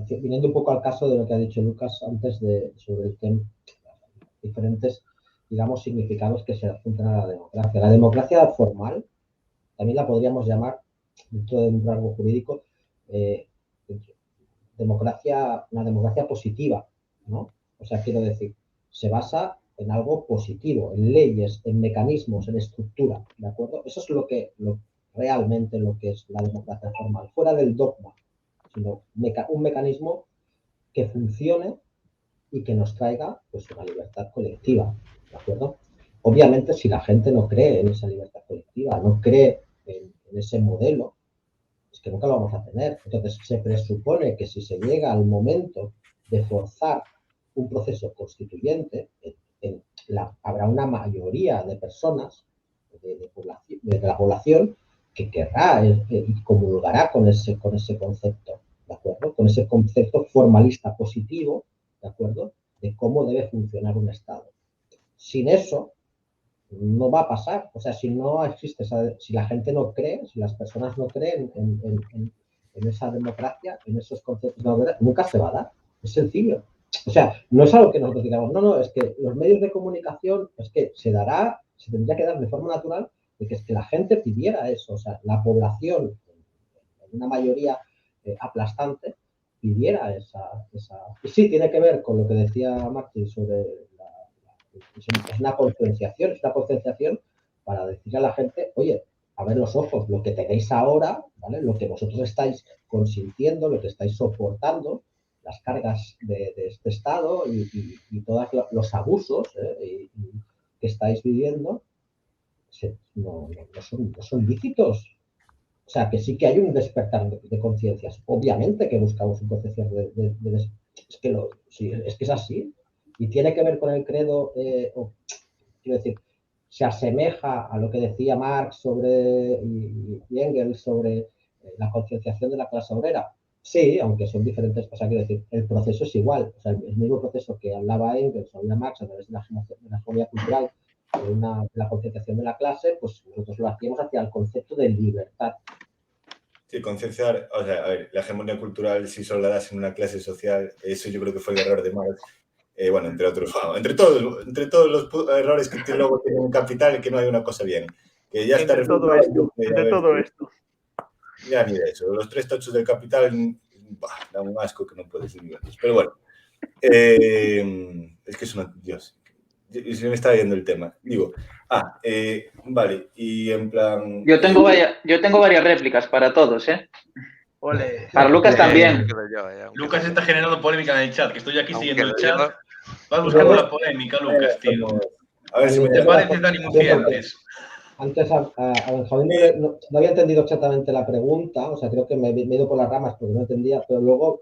viniendo un poco al caso de lo que ha dicho Lucas antes sobre el tema, diferentes, digamos, significados que se adjuntan a la democracia. La democracia formal, también la podríamos llamar, dentro de un rango jurídico, una democracia positiva, ¿no? O sea, quiero decir, se basa en algo positivo, en leyes, en mecanismos, en estructura, ¿de acuerdo? Eso es realmente lo que es la democracia formal, fuera del dogma, sino un mecanismo que funcione y que nos traiga pues una libertad colectiva, ¿de acuerdo? Obviamente, si la gente no cree en esa libertad colectiva, no cree en ese modelo, es que nunca lo vamos a tener. Entonces, se presupone que si se llega al momento de forzar un proceso constituyente, habrá una mayoría de personas de la población que querrá y comulgará con ese concepto, ¿de acuerdo? Con ese concepto formalista positivo, ¿de acuerdo? De cómo debe funcionar un Estado. Sin eso, no va a pasar. O sea, si no existe, si la gente no cree, si las personas no creen en esa democracia, en esos conceptos de democracia, nunca se va a dar. Es sencillo. O sea, no es algo que nosotros digamos, no, es que los medios de comunicación, es que se tendría que dar de forma natural de que es que la gente pidiera eso. O sea, la población, en una mayoría aplastante, pidiera esa... Y sí, tiene que ver con lo que decía Martín sobre es una concienciación para decirle a la gente, oye, a ver los ojos, lo que tenéis ahora, ¿vale? Lo que vosotros estáis consintiendo, lo que estáis soportando, las cargas de este Estado y todos los abusos que estáis viviendo, no son lícitos. O sea, que sí que hay un despertar de conciencias. Obviamente que buscamos un proceso es que es así. Y tiene que ver con el credo, quiero decir, se asemeja a lo que decía Marx y Engels sobre la concienciación de la clase obrera. Sí, aunque son diferentes cosas, quiero decir, el proceso es igual. O sea, el mismo proceso que hablaba Engels o hablaba Marx a través de la hegemonía cultural, de la concienciación de la clase, pues nosotros lo hacíamos hacia el concepto de libertad.
Sí, concienciar, o sea, a ver, la hegemonía cultural, si solo la das en una clase social, eso yo creo que fue el error de Marx. Bueno, entre otros, entre todos los errores que luego tiene un capital, que no hay una cosa bien. Que ya está
todo esto.
Ya ni de eso. Los 3 tochos del capital dan un asco que no puedes vivir. Pero bueno, es que es una... Dios, se me está yendo el tema. Digo, vale, y en plan...
Yo tengo varias réplicas para todos, ¿eh?
Ole.
Para Lucas también.
Lucas está generando polémica en el chat, que estoy aquí siguiendo el chat. Vas buscando la polémica, Lucas, tío.
A ver si me
te pareces Dani Mucientes.
Antes a Benjamín no había entendido exactamente la pregunta, o sea, creo que me he ido por las ramas porque no entendía, pero luego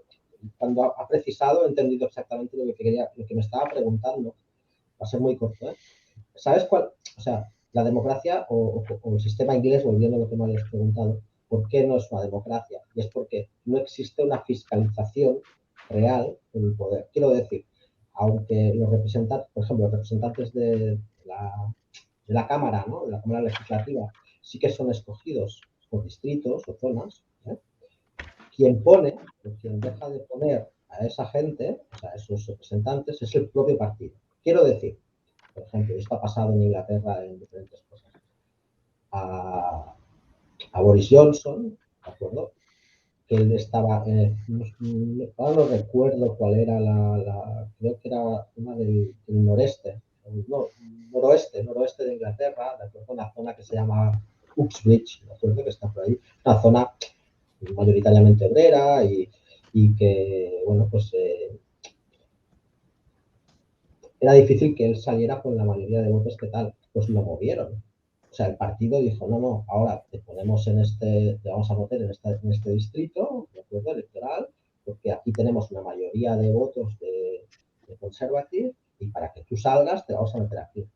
cuando ha precisado he entendido exactamente lo que me estaba preguntando. Va a ser muy corto, ¿eh? ¿Sabes cuál? O sea, la democracia o el sistema inglés, volviendo a lo que me habías preguntado, ¿por qué no es una democracia? Y es porque no existe una fiscalización real del poder. Quiero decir, aunque los representantes, por ejemplo, los representantes de la Cámara, ¿no? De la Cámara Legislativa, sí que son escogidos por distritos o zonas, ¿eh? Quien pone o quien deja de poner a esa gente, o sea, a esos representantes, es el propio partido. Quiero decir, por ejemplo, esto ha pasado en Inglaterra en diferentes cosas. A Boris Johnson, ¿de acuerdo? Que él estaba, ahora no recuerdo cuál era creo que era una del noreste, no, noroeste de Inglaterra, de acuerdo, una zona que se llama Uxbridge, ¿de acuerdo? Que está por ahí, una zona mayoritariamente obrera y que, bueno, pues era difícil que él saliera con la mayoría de votos que tal, pues lo movieron. O sea, el partido dijo, no, ahora te ponemos te vamos a votar en este distrito, de acuerdo, electoral, porque aquí tenemos una mayoría de votos de Conservative y para que tú salgas te vamos a meter aquí.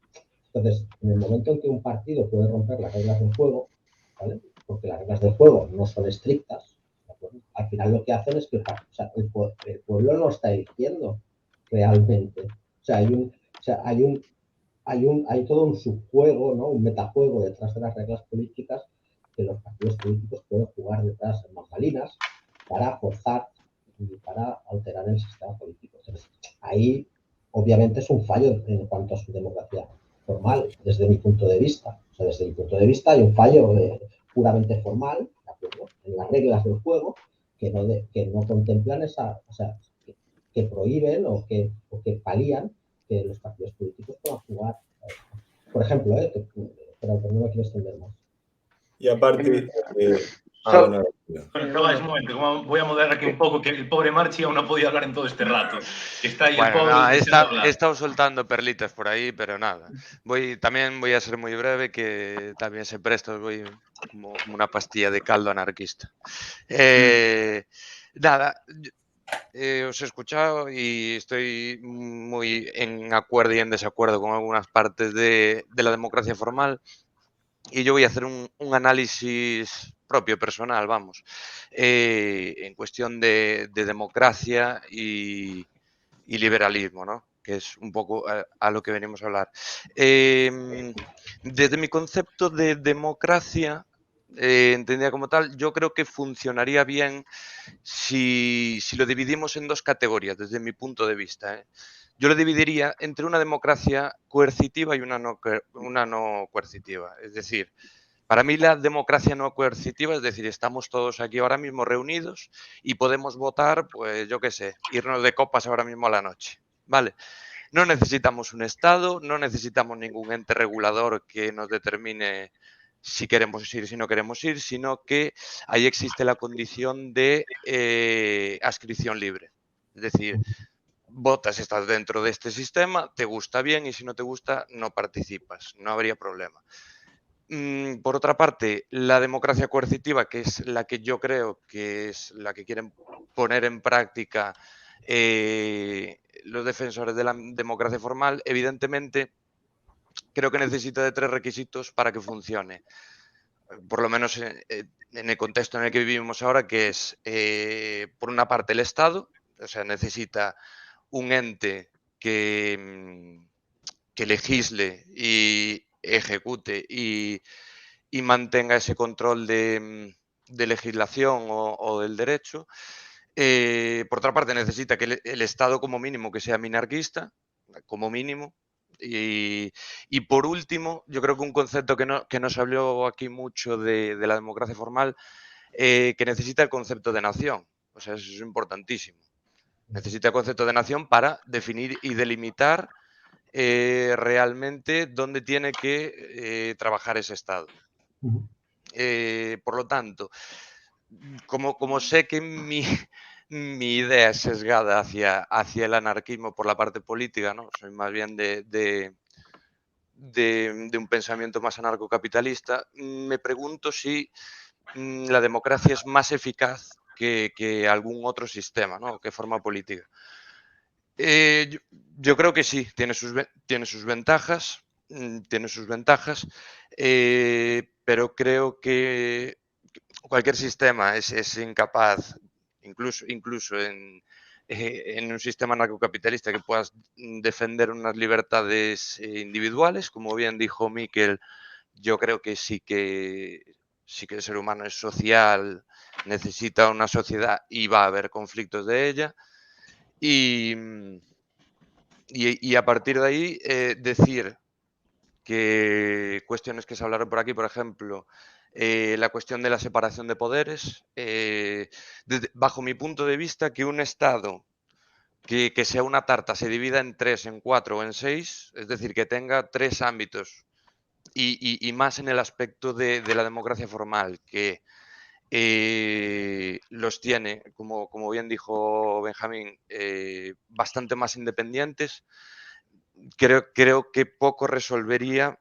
Entonces, en el momento en que un partido puede romper las reglas del juego, ¿vale? Porque las reglas del juego no son estrictas, ¿de acuerdo? Al final lo que hacen es que el pueblo no está eligiendo realmente. O sea, hay todo un subjuego, ¿no? Un metajuego detrás de las reglas políticas que los partidos políticos pueden jugar detrás en bambalinas para forzar y para alterar el sistema político. Entonces, ahí obviamente es un fallo en cuanto a su democracia formal, desde mi punto de vista. O sea, desde mi punto de vista hay un fallo puramente formal, ¿de acuerdo? En las reglas del juego que no contemplan o sea, que prohíben o que palían que los partidos políticos puedan jugar. Por ejemplo, pero no me quiero extender más.
Y aparte, bueno,
Pero un momento, voy a moderar aquí un poco, que el pobre Marchi aún no podía hablar en todo este rato. Está ahí
Bueno,
el pobre
no,
deseando hablar.
he estado soltando perlitas por ahí, pero nada. También voy a ser muy breve, que también se presta, voy como una pastilla de caldo anarquista. Nada, os he escuchado y estoy muy en acuerdo y en desacuerdo con algunas partes de la democracia formal. Y yo voy a hacer un análisis propio, personal, vamos, en cuestión de democracia y liberalismo, ¿no? Que es un poco a lo que venimos a hablar. Desde mi concepto de democracia, entendida como tal, yo creo que funcionaría bien si lo dividimos en dos categorías, desde mi punto de vista, ¿eh? Yo lo dividiría entre una democracia coercitiva y una no coercitiva. Es decir, para mí la democracia no coercitiva, es decir, estamos todos aquí ahora mismo reunidos y podemos votar, pues yo qué sé, irnos de copas ahora mismo a la noche. Vale, no necesitamos un Estado, no necesitamos ningún ente regulador que nos determine si queremos ir, si no queremos ir, sino que ahí existe la condición de adscripción libre. Es decir, votas, estás dentro de este sistema, te gusta bien y si no te gusta, no participas, no habría problema. Por otra parte, la democracia coercitiva, que es la que yo creo que es la que quieren poner en práctica los defensores de la democracia formal, evidentemente creo que necesita de 3 requisitos para que funcione. Por lo menos en el contexto en el que vivimos ahora, que es, por una parte, el Estado, o sea, necesita un ente que legisle y ejecute y mantenga ese control de legislación o del derecho. Por otra parte, necesita que el Estado como mínimo que sea minarquista, como mínimo. Y por último, yo creo que un concepto que no se habló aquí mucho de la democracia formal, que necesita el concepto de nación. O sea, eso es importantísimo. Necesita el concepto de nación para definir y delimitar realmente dónde tiene que trabajar ese Estado. Por lo tanto, como sé que mi idea es sesgada hacia el anarquismo por la parte política, ¿no? Soy más bien de un pensamiento más anarcocapitalista, me pregunto si la democracia es más eficaz que algún otro sistema, ¿no? Que forma política. Yo creo que sí, tiene sus ventajas, pero creo que cualquier sistema es incapaz, incluso en un sistema narcocapitalista, que puedas defender unas libertades individuales, como bien dijo Miquel. Yo creo que sí que el ser humano es social, necesita una sociedad y va a haber conflictos de ella. Y a partir de ahí, decir que cuestiones que se hablaron por aquí, por ejemplo, la cuestión de la separación de poderes, bajo mi punto de vista, que un Estado que sea una tarta se divida en 3, en 4 o en 6, es decir, que tenga 3 ámbitos, y más en el aspecto de la democracia formal, que los tiene, como bien dijo Benjamín, bastante más independientes. Creo que poco resolvería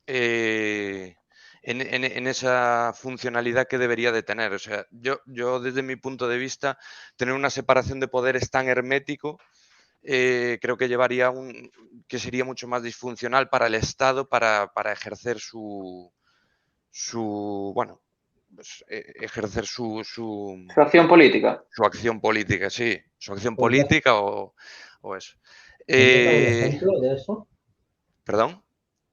en esa funcionalidad que debería de tener. O sea, yo desde mi punto de vista, tener una separación de poderes tan hermético, creo que que sería mucho más disfuncional para el Estado para ejercer bueno, pues, ejercer
Su acción política.
su acción política, sí, su acción
Podrías-
política o eso.
¿Podrías dar un ejemplo de eso?
¿Perdón?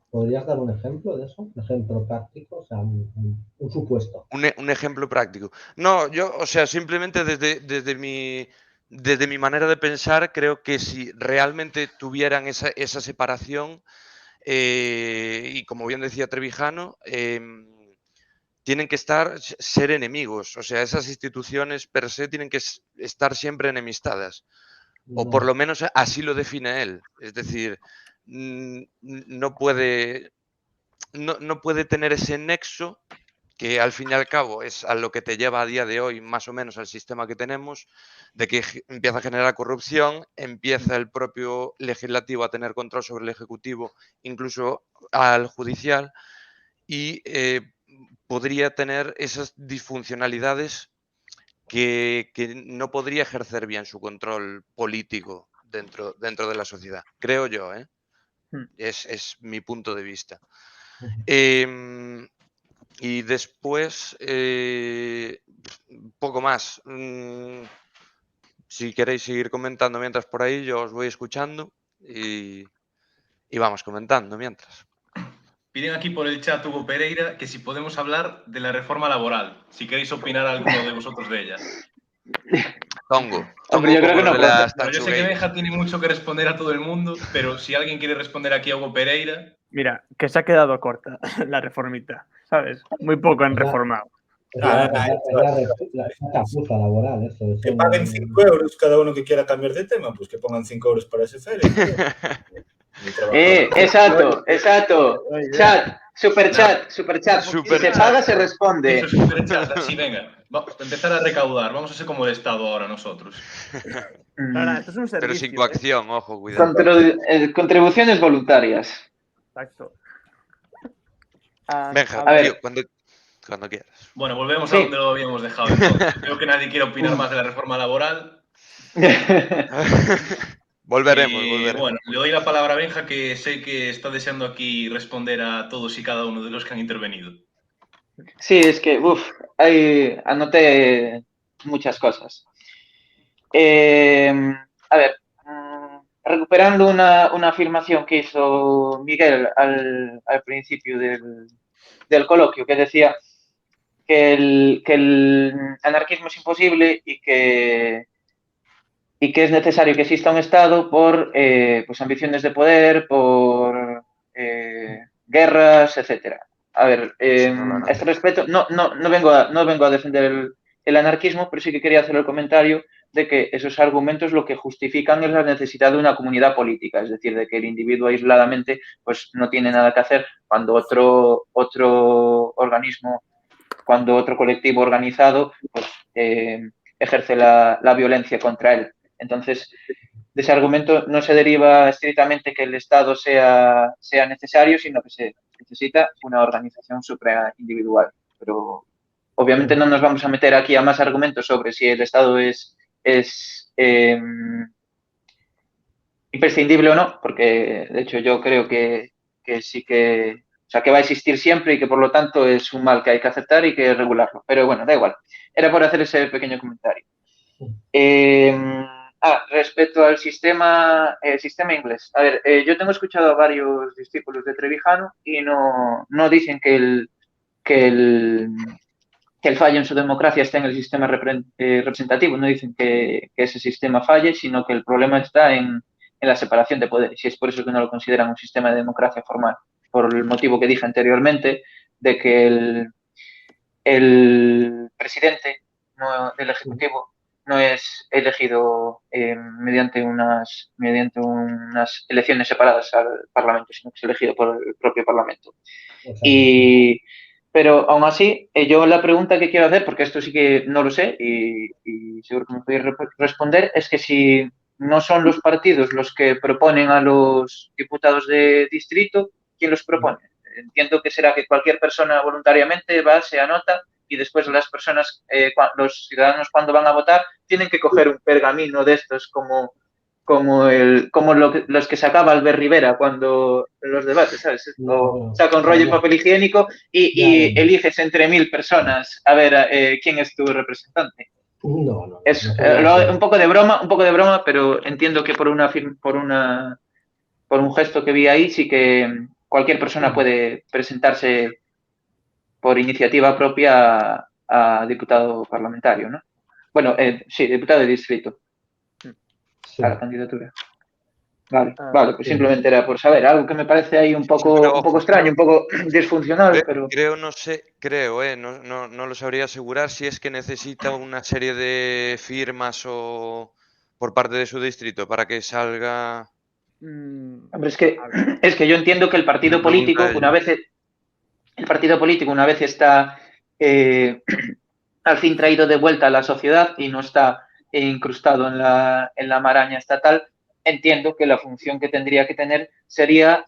¿Podrías dar un ejemplo de eso? Un ejemplo práctico, o sea, un supuesto.
Un ejemplo práctico. No, o sea, simplemente desde mi manera de pensar, creo que si realmente tuvieran esa separación, y como bien decía Trevijano, tienen que ser enemigos. O sea, esas instituciones per se tienen que estar siempre enemistadas. O por
No.
lo menos así lo define él. Es decir, no puede tener ese nexo, que al fin y al cabo es a lo que te lleva a día de hoy más o menos al sistema que tenemos, de que empieza a generar corrupción, empieza el propio legislativo a tener control sobre el ejecutivo, incluso al judicial, y podría tener esas disfuncionalidades que no podría ejercer bien su control político dentro de la sociedad, creo yo, ¿eh? Es mi punto de vista. Y después, poco más. Si queréis seguir comentando mientras por ahí, yo os voy escuchando y vamos comentando mientras.
Piden aquí por el chat Hugo Pereira que si podemos hablar de la reforma laboral, si queréis opinar alguno de vosotros de ella.
Tongo
Hombre, yo creo
como
que
los
no
de
puede.
las
Bueno, yo sé que
tachugueiras.
Benja tiene mucho que responder a todo el mundo, pero si alguien quiere responder aquí a Hugo Pereira,
Mira, que se ha quedado corta la reformita, ¿sabes? Muy poco han
Es la-
reformado.
Es
Ah,
la chapuza laboral, eso.
que paguen 5 euros cada uno que quiera cambiar de tema, pues que pongan 5 euros para ese FL.
Exacto. Chat, super chat. Si se paga, se responde.
eso es super chat. Así, venga, vamos a empezar a recaudar. Vamos a ser como el Estado ahora nosotros.
Ahora, esto es un
Pero
servicio.
sin coacción, ojo, cuidado.
Contribuciones voluntarias.
Exacto.
Benja,
a ver.
tío, cuando quieras.
Bueno, volvemos
Sí.
a donde lo habíamos dejado entonces. Creo que nadie quiere opinar más de la reforma laboral.
Volveremos.
Bueno, le doy la palabra a Benja, que sé que está deseando aquí responder a todos y cada uno de los que han intervenido.
Sí, es que, ahí anoté muchas cosas. A ver, recuperando una afirmación que hizo Miguel al principio del coloquio, que decía que el anarquismo es imposible y que es necesario que exista un Estado por pues ambiciones de poder, por guerras, etcétera. A ver, a este respecto, no vengo a defender el anarquismo, pero sí que quería hacer el comentario de que esos argumentos lo que justifican es la necesidad de una comunidad política, es decir, de que el individuo aisladamente pues no tiene nada que hacer cuando otro organismo, cuando otro colectivo organizado pues ejerce la violencia contra él. Entonces, de ese argumento no se deriva estrictamente que el Estado sea necesario, sino que se necesita una organización superindividual. Pero obviamente no nos vamos a meter aquí a más argumentos sobre si el Estado es imprescindible o no, porque de hecho yo creo que sí que, o sea, que va a existir siempre y que por lo tanto es un mal que hay que aceptar y que regularlo. Pero bueno, da igual. Era por hacer ese pequeño comentario. Respecto al sistema inglés. A ver, yo tengo escuchado a varios discípulos de Trevijano y no dicen que el fallo en su democracia está en el sistema representativo, no dicen que ese sistema falle, sino que el problema está en la separación de poderes. Y es por eso que no lo consideran un sistema de democracia formal, por el motivo que dije anteriormente, de que el presidente del Ejecutivo no es elegido mediante unas elecciones separadas al Parlamento, sino que es elegido por el propio Parlamento. Pero aún así, yo la pregunta que quiero hacer, porque esto sí que no lo sé y seguro que me podéis responder, es que si no son los partidos los que proponen a los diputados de distrito, ¿quién los propone? Entiendo que será que cualquier persona voluntariamente va, se anota y después las personas, los ciudadanos cuando van a votar, tienen que coger un pergamino de estos como los que sacaba Albert Rivera cuando los debates, ¿sabes? O saca un rollo de papel higiénico y eliges entre 1000 personas a ver quién es tu representante. Es un poco de broma, pero entiendo que por un gesto que vi ahí sí que cualquier persona puede presentarse por iniciativa propia a diputado parlamentario, ¿no? Bueno, sí, diputado de distrito. A la candidatura. Vale, pues simplemente era por saber, algo que me parece ahí un poco extraño, un poco disfuncional, pero...
No lo sabría asegurar si es que necesita una serie de firmas o por parte de su distrito para que salga...
Hombre, es que yo entiendo que el partido político, una vez está al fin traído de vuelta a la sociedad y no está incrustado en la maraña estatal, entiendo que la función que tendría que tener sería,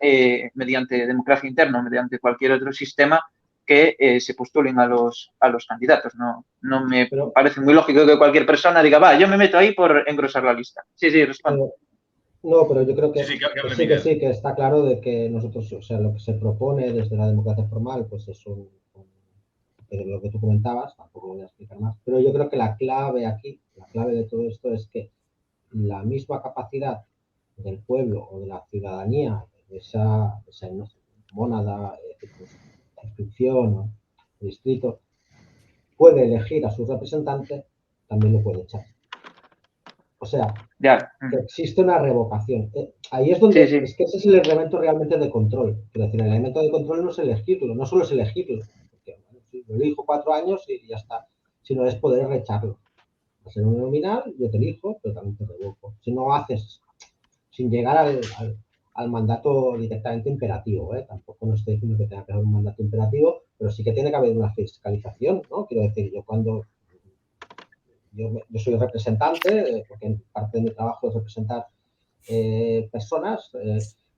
mediante democracia interna, mediante cualquier otro sistema, que se postulen a los candidatos. No me parece muy lógico que cualquier persona diga, yo me meto ahí por engrosar la lista. Sí, respondo.
No, pero yo creo que sí, que está claro de que nosotros, o sea, lo que se propone desde la democracia formal, pues es lo que tú comentabas, tampoco voy a explicar más, pero yo creo que la clave aquí, la clave de todo esto es que la misma capacidad del pueblo o de la ciudadanía, esa mónada, circunscripción o distrito, puede elegir a su representante, también lo puede echar. O sea, que existe una revocación. Ahí es donde es que ese es el elemento realmente de control. Quiero decir, el elemento de control no es elegirlo, no solo es elegirlo, porque si lo elijo 4 años y ya está, sino es poder echarlo. Va a ser un nominal, yo te elijo, pero también te revoco. Si no haces, sin llegar al mandato directamente imperativo, tampoco no estoy diciendo que tenga que haber un mandato imperativo, pero sí que tiene que haber una fiscalización, ¿no? Quiero decir, yo soy representante, porque parte de mi trabajo es representar personas,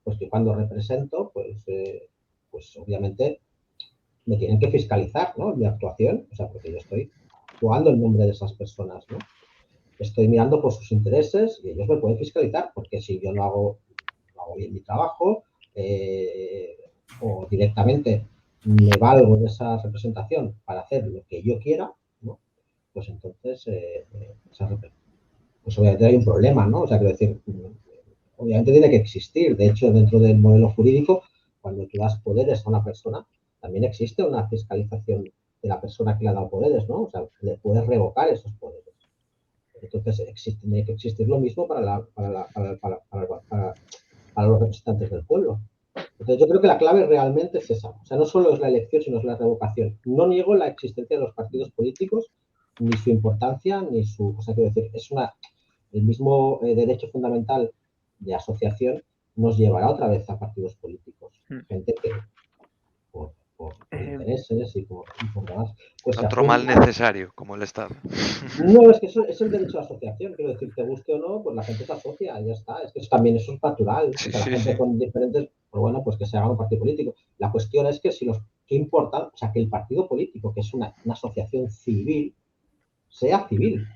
pues que cuando represento, pues obviamente me tienen que fiscalizar, ¿no? Mi actuación, o sea, porque yo estoy actuando en nombre de esas personas, ¿no? Estoy mirando por sus intereses y ellos me pueden fiscalizar, porque si yo no hago bien mi trabajo o directamente me valgo de esa representación para hacer lo que yo quiera, ¿no? Pues entonces, pues obviamente hay un problema, ¿no? O sea, quiero decir, obviamente tiene que existir. De hecho, dentro del modelo jurídico, cuando tú das poderes a una persona, también existe una fiscalización de la persona que le ha dado poderes, ¿no? O sea, le puedes revocar esos poderes. Entonces, tiene que existir lo mismo para los representantes del pueblo. Entonces, yo creo que la clave realmente es esa. O sea, no solo es la elección, sino es la revocación. No niego la existencia de los partidos políticos, ni su importancia, ni su... O sea, quiero decir, el mismo derecho fundamental de asociación nos llevará otra vez a partidos políticos. Gente que, por intereses y por demás... Pues
otro mal necesario, como el Estado.
No, es que eso es el derecho de asociación. Quiero decir, te guste o no, pues la gente se asocia y ya está. Es que también es natural. La gente con diferentes... Pues bueno, pues que se haga un partido político. La cuestión es que si ¿qué importa? O sea, que el partido político, que es una asociación civil, sea civil.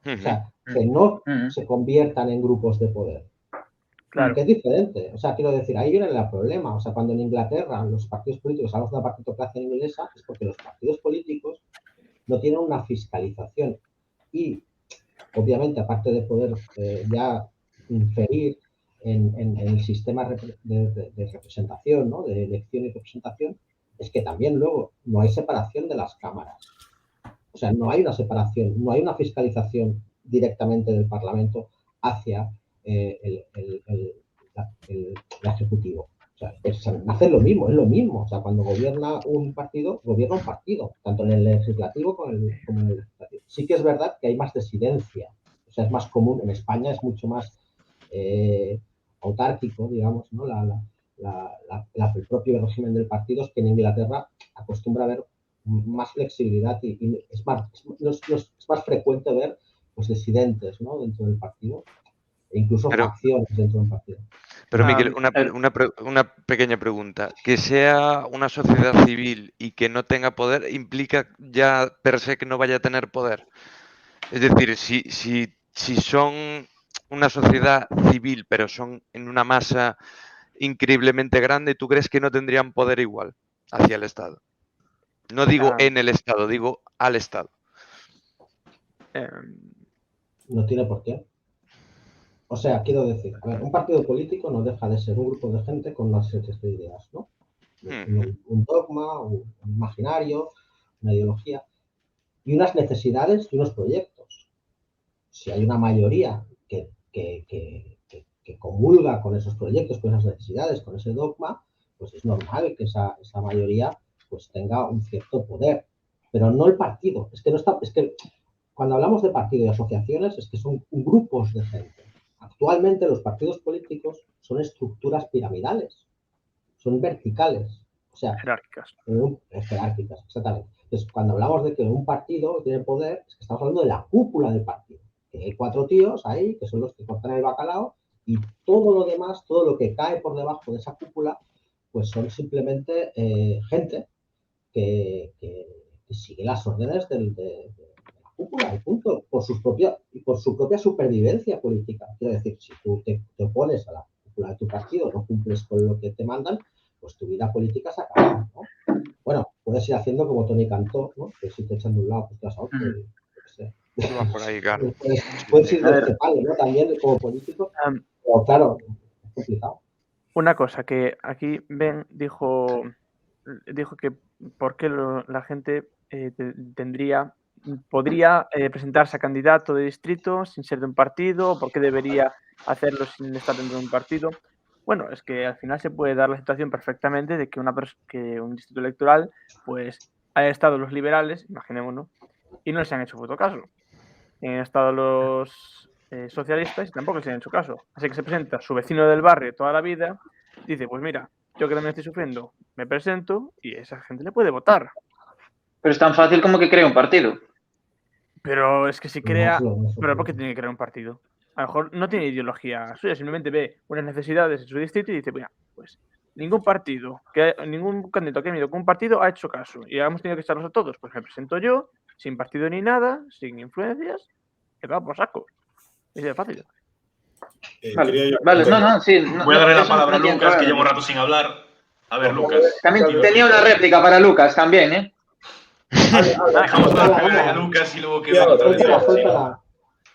O sea, que no se conviertan en grupos de poder.
Claro.
Que es diferente. O sea, quiero decir, ahí viene el problema. O sea, cuando en Inglaterra los partidos políticos, hablamos de una partitocracia inglesa, es porque los partidos políticos no tienen una fiscalización. Y, obviamente, aparte de poder ya inferir en el sistema de representación, ¿no? De elección y representación, es que también luego no hay separación de las cámaras. O sea, no hay una separación, no hay una fiscalización directamente del Parlamento hacia el Ejecutivo. O sea, hace lo mismo, es lo mismo. O sea, cuando gobierna un partido, tanto en el legislativo como en el legislativo. Sí que es verdad que hay más disidencia. O sea, es más común, en España es mucho más autárquico, digamos, ¿no? El propio régimen del partido, es que en Inglaterra acostumbra a haber más flexibilidad y es más frecuente ver pues, disidentes, ¿no? Dentro del partido e incluso facciones dentro del partido.
Pero Miquel, una pequeña pregunta. Que sea una sociedad civil y que no tenga poder, ¿implica ya per se que no vaya a tener poder? Es decir, si son una sociedad civil, pero son en una masa increíblemente grande, ¿tú crees que no tendrían poder igual hacia el Estado? No digo en el Estado, digo al Estado.
No tiene por qué. O sea, quiero decir, a ver, un partido político no deja de ser un grupo de gente con unas series de ideas, ¿no? Un dogma, un imaginario, una ideología y unas necesidades y unos proyectos. Si hay una mayoría que comulga con esos proyectos, con esas necesidades, con ese dogma, pues es normal que esa mayoría pues tenga un cierto poder. Pero no el partido. Es que cuando hablamos de partido y asociaciones es que son grupos de gente. Actualmente los partidos políticos son estructuras piramidales, son verticales, o sea,
jerárquicas.
Jerárquicas, exactamente. Entonces, cuando hablamos de que un partido tiene poder, es que estamos hablando de la cúpula del partido. Que hay 4 tíos ahí, que son los que cortan el bacalao, y todo lo demás, todo lo que cae por debajo de esa cúpula, pues son simplemente gente que sigue las órdenes de la cúpula, y punto, por su propia supervivencia política. Quiero decir, si tú te opones a la cúpula de tu partido, no cumples con lo que te mandan, pues tu vida política se acaba, ¿no? Bueno, puedes ir haciendo como Tony Cantó, ¿no? Que si te echan de un lado, pues te vas a otro.
Va por ahí, claro.
Puedes ir de este palo, ¿no? También como político, pero claro, es complicado.
Una cosa que aquí Ben dijo que por qué la gente podría presentarse a candidato de distrito sin ser de un partido, por qué debería hacerlo sin estar dentro de un partido. Bueno, es que al final se puede dar la situación perfectamente de que un distrito electoral pues haya estado los liberales, imaginémonos, y no les han hecho puto caso. Han estado los socialistas y tampoco les han hecho caso. Así que se presenta su vecino del barrio toda la vida, dice, pues mira, yo que también estoy sufriendo, me presento y esa gente le puede votar.
Pero es tan fácil como que crea un partido.
Pero es que si crea... ¿Pero por qué tiene que crear un partido? A lo mejor no tiene ideología suya, simplemente ve unas necesidades en su distrito y dice, mira, pues ningún candidato que ha venido con un partido ha hecho caso y hemos tenido que echarlos a todos. Pues me presento yo, sin partido ni nada, sin influencias, que va por saco. Es de fácil.
Vale, sí.
Voy a darle la palabra a Lucas, que lleva un rato sin hablar. A ver, Lucas.
También tenía una réplica para Lucas, también, ¿eh?
Dejamos a Lucas y luego que otra vez.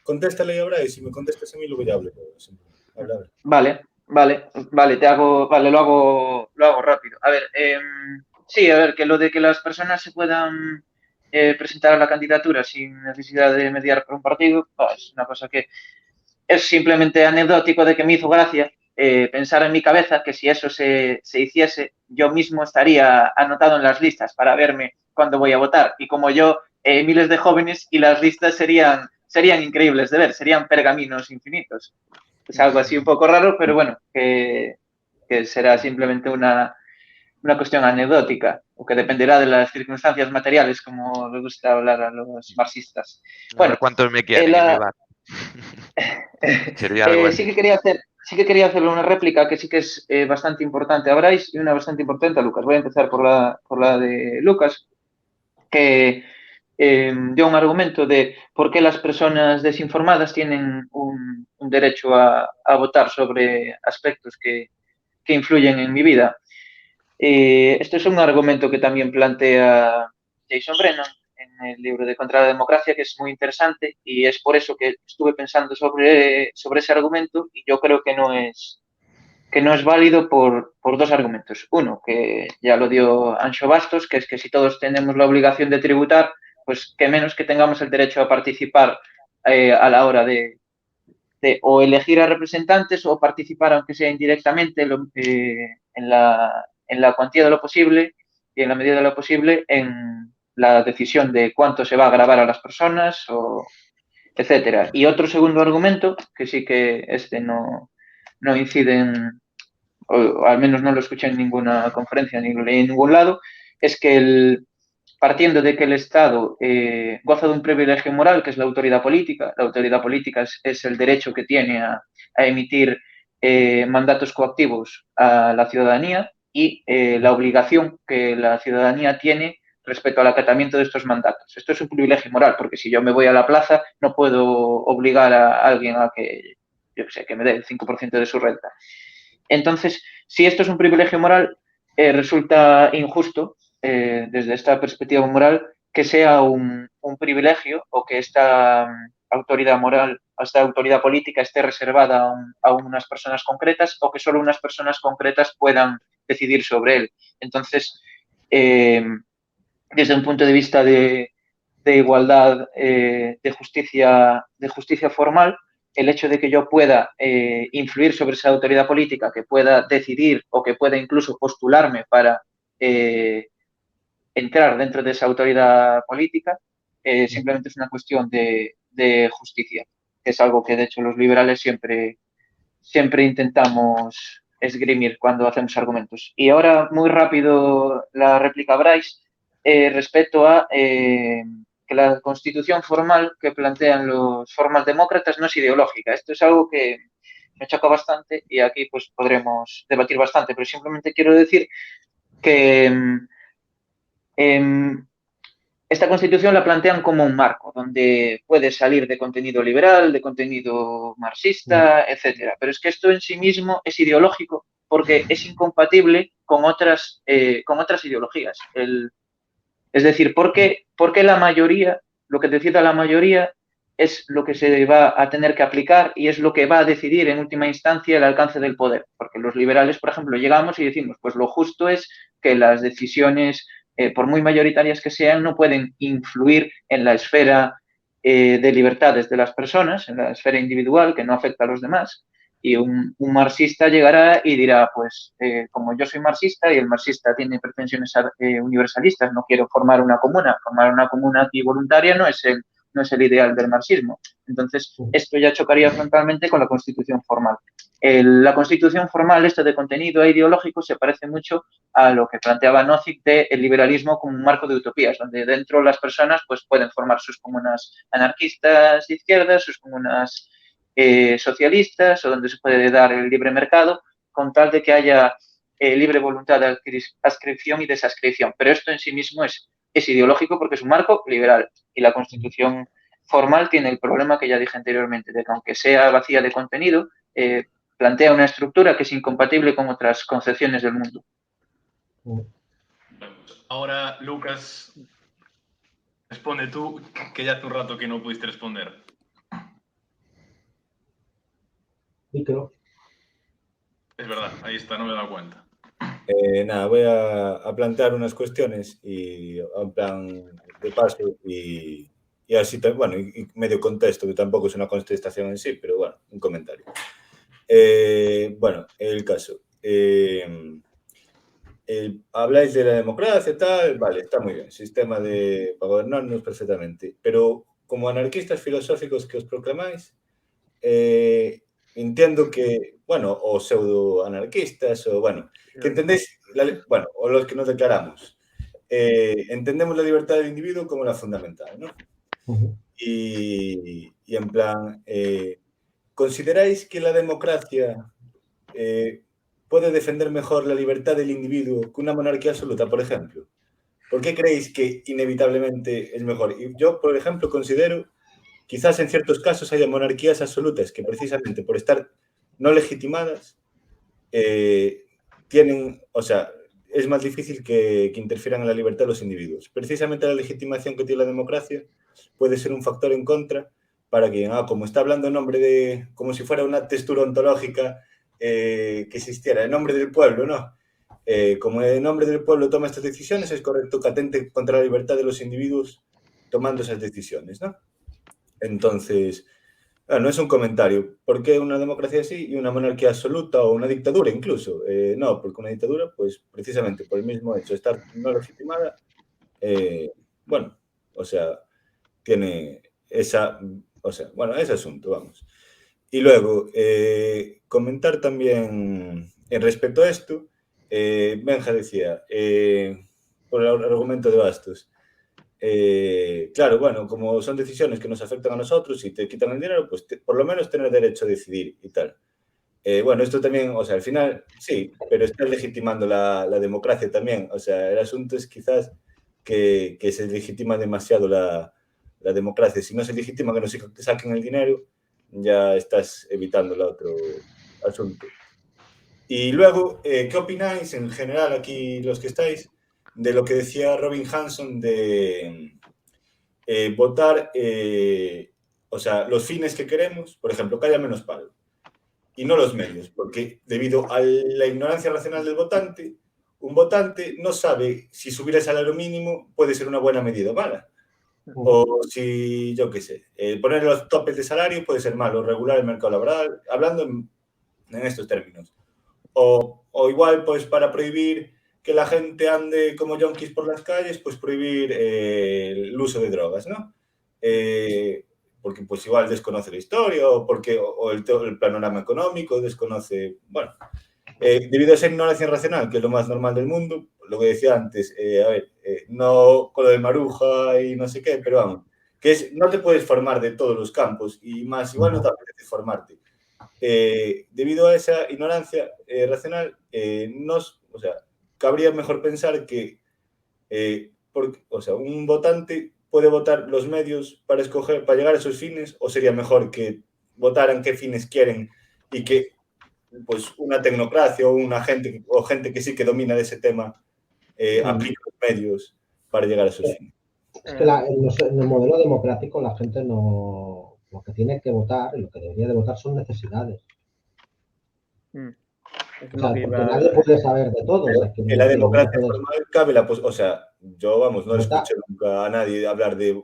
Contéstale ahora y si me contestas a mí, luego ya hablo.
Vale, lo hago rápido. A ver, sí, a ver, que lo de que las personas se puedan presentar a la candidatura sin necesidad de mediar por un partido, es una cosa que es simplemente anecdótico, de que me hizo gracia pensar en mi cabeza que si eso se hiciese, yo mismo estaría anotado en las listas para verme cuando voy a votar. Y como yo, miles de jóvenes, y las listas serían increíbles de ver, serían pergaminos infinitos. Es algo así un poco raro, pero bueno, que será simplemente una cuestión anecdótica, o que dependerá de las circunstancias materiales, como le gusta hablar a los marxistas.
Bueno, ¿cuántos me quieren en mi bar? Sería algo así.
Sí que quería hacer sí que quería hacerle una réplica que sí que es bastante importante a Bryce y una bastante importante a Lucas. Voy a empezar por la de Lucas, que dio un argumento de por qué las personas desinformadas tienen un derecho a votar sobre aspectos que influyen en mi vida. Esto es un argumento que también plantea Jason Brennan en el libro de Contra la Democracia, que es muy interesante y es por eso que estuve pensando sobre ese argumento y yo creo que no es válido por dos argumentos. Uno, que ya lo dio Anxo Bastos, que es que si todos tenemos la obligación de tributar, pues que menos que tengamos el derecho a participar a la hora de o elegir a representantes o participar, aunque sea indirectamente, en la cuantía de lo posible y en la medida de lo posible en la decisión de cuánto se va a grabar a las personas, etcétera. Y otro segundo argumento, que sí que no incide en, o al menos no lo escuché en ninguna conferencia ni lo leí en ningún lado, es que partiendo de que el Estado goza de un privilegio moral, que es la autoridad política. La autoridad política es el derecho que tiene a emitir mandatos coactivos a la ciudadanía y la obligación que la ciudadanía tiene respecto al acatamiento de estos mandatos. Esto es un privilegio moral, porque si yo me voy a la plaza, no puedo obligar a alguien a que, yo sé, que me dé el 5% de su renta. Entonces, si esto es un privilegio moral, resulta injusto desde esta perspectiva moral que sea un privilegio o que esta autoridad moral, esta autoridad política esté reservada a unas personas concretas o que solo unas personas concretas puedan decidir sobre él. Entonces, desde un punto de vista de igualdad, de justicia formal, el hecho de que yo pueda influir sobre esa autoridad política, que pueda decidir o que pueda incluso postularme para entrar dentro de esa autoridad política, simplemente es una cuestión de justicia, que es algo que de hecho los liberales siempre intentamos esgrimir cuando hacemos argumentos. Y ahora, muy rápido, la réplica Bryce respecto a que la constitución formal que plantean los formaldemócratas no es ideológica. Esto es algo que me choca bastante y aquí pues podremos debatir bastante, pero simplemente quiero decir que esta constitución la plantean como un marco donde puede salir de contenido liberal, de contenido marxista, etcétera. Pero es que esto en sí mismo es ideológico porque es incompatible con otras ideologías. Es decir, ¿por qué la mayoría, lo que decida la mayoría, es lo que se va a tener que aplicar y es lo que va a decidir en última instancia el alcance del poder? Porque los liberales, por ejemplo, llegamos y decimos, pues lo justo es que las decisiones, por muy mayoritarias que sean, no pueden influir en la esfera de libertades de las personas, en la esfera individual, que no afecta a los demás. Y un marxista llegará y dirá, pues como yo soy marxista y el marxista tiene pretensiones universalistas, no quiero formar una comuna aquí voluntaria no es el ideal del marxismo. Entonces, esto ya chocaría frontalmente con la constitución formal. La constitución formal, esto de contenido ideológico, se parece mucho a lo que planteaba Nozick del liberalismo como un marco de utopías, donde dentro las personas pues, pueden formar sus comunas anarquistas de izquierdas, sus comunas socialistas o donde se puede dar el libre mercado con tal de que haya libre voluntad de adscripción y desadscripción. Pero esto en sí mismo es ideológico porque es un marco liberal y la Constitución formal tiene el problema que ya dije anteriormente, de que aunque sea vacía de contenido, plantea una estructura que es incompatible con otras concepciones del mundo.
Ahora, Lucas, responde tú, que ya hace un rato que no pudiste responder.
Micro.
Es verdad, ahí está, no me he dado cuenta.
Nada, voy a plantear unas cuestiones y en plan de paso y así, bueno, y medio contexto, que tampoco es una contestación en sí, pero bueno, un comentario. Bueno, el caso. Habláis de la democracia, tal, vale, está muy bien, sistema para gobernarnos perfectamente, pero como anarquistas filosóficos que os proclamáis, entiendo que, bueno, o pseudo-anarquistas, o bueno, que entendéis, bueno, o los que nos declaramos, entendemos la libertad del individuo como la fundamental, ¿no? Y en plan, ¿consideráis que la democracia puede defender mejor la libertad del individuo que una monarquía absoluta, por ejemplo? ¿Por qué creéis que inevitablemente es mejor? Y yo, por ejemplo, considero, quizás en ciertos casos haya monarquías absolutas que precisamente por estar no legitimadas tienen, o sea, es más difícil que interfieran en la libertad de los individuos. Precisamente la legitimación que tiene la democracia puede ser un factor en contra para que, como está hablando en nombre de, como si fuera una textura ontológica que existiera, en nombre del pueblo, ¿no? Como en nombre del pueblo toma estas decisiones, es correcto que atente contra la libertad de los individuos tomando esas decisiones, ¿no? Entonces, no es un comentario. ¿Por qué una democracia así y una monarquía absoluta o una dictadura incluso? No, porque una dictadura, pues precisamente por el mismo hecho de estar no legitimada, bueno, o sea, tiene esa, o sea, bueno, ese asunto, vamos. Y luego, comentar también en respecto a esto, Benja decía, por el argumento de Bastos, claro, bueno, como son decisiones que nos afectan a nosotros y te quitan el dinero, pues por lo menos tener derecho a decidir y tal. Bueno, esto también, o sea, al final sí, pero está legitimando la democracia también. O sea, el asunto es quizás que se legitima demasiado la democracia. Si no se legitima que nos saquen el dinero, ya estás evitando el otro asunto. Y luego, ¿qué opináis en general aquí los que estáis de lo que decía Robin Hanson de votar, o sea, los fines que queremos, por ejemplo, que haya menos paro, y no los medios, porque debido a la ignorancia racional del votante, un votante no sabe si subir el salario mínimo puede ser una buena medida o mala. O si, yo qué sé, poner los topes de salario puede ser malo, regular el mercado laboral, hablando en estos términos. O igual, pues para prohibir que la gente ande como yonkis por las calles, pues prohibir el uso de drogas, ¿no? Porque pues igual desconoce la historia o porque o el panorama económico, desconoce, bueno, debido a esa ignorancia racional, que es lo más normal del mundo, lo que decía antes, a ver, no con lo de Maruja y no sé qué, pero vamos, que es, no te puedes formar de todos los campos y más igual no te apetece formarte. Debido a esa ignorancia racional, o sea, cabría mejor pensar que o sea, un votante puede votar los medios para escoger, para llegar a esos fines, o sería mejor que votaran qué fines quieren y que pues una tecnocracia o una gente o gente que sí que domina de ese tema aplique los medios para llegar a esos fines.
Es que en el modelo democrático la gente no, lo que tiene que votar y lo que debería de votar son necesidades. O sea, porque nadie puede saber de todo. O sea, que
en la democracia formal cabe la o sea, yo, vamos, no escuché nunca a nadie hablar de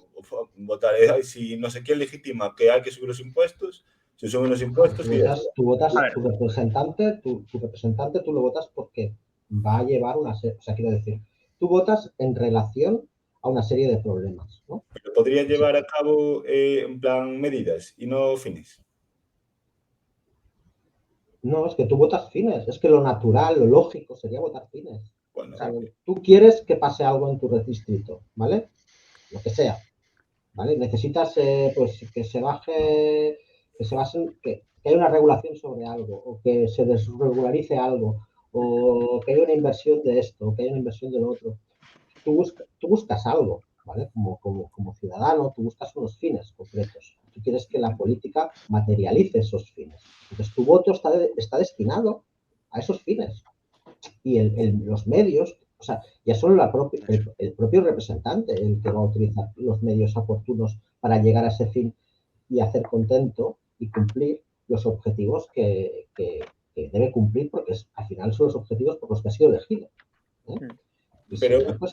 votar. Si no sé quién legitima que hay que subir los impuestos, si suben los impuestos...
Tú votas tu representante, tú lo votas porque va a llevar una serie... O sea, quiero decir, tú votas en relación a una serie de problemas, ¿no?
Pero podría llevar a cabo, en plan, medidas y no fines.
No, es que tú votas fines. Es que lo natural, lo lógico sería votar fines.
Bueno,
o sea, tú quieres que pase algo en tu distrito, ¿vale? Lo que sea, ¿vale? Necesitas pues que se baje, que haya una regulación sobre algo, o que se desregularice algo, o que haya una inversión de esto, o que haya una inversión de lo otro. Tú buscas algo, ¿vale? Como ciudadano, tú buscas unos fines concretos. Tú quieres que la política materialice esos fines. Entonces, tu voto está destinado a esos fines. Y los medios, o sea, ya solo el propio representante el que va a utilizar los medios oportunos para llegar a ese fin y hacer contento y cumplir los objetivos que debe cumplir, porque al final son los objetivos por los que ha sido elegido.
Pero pues,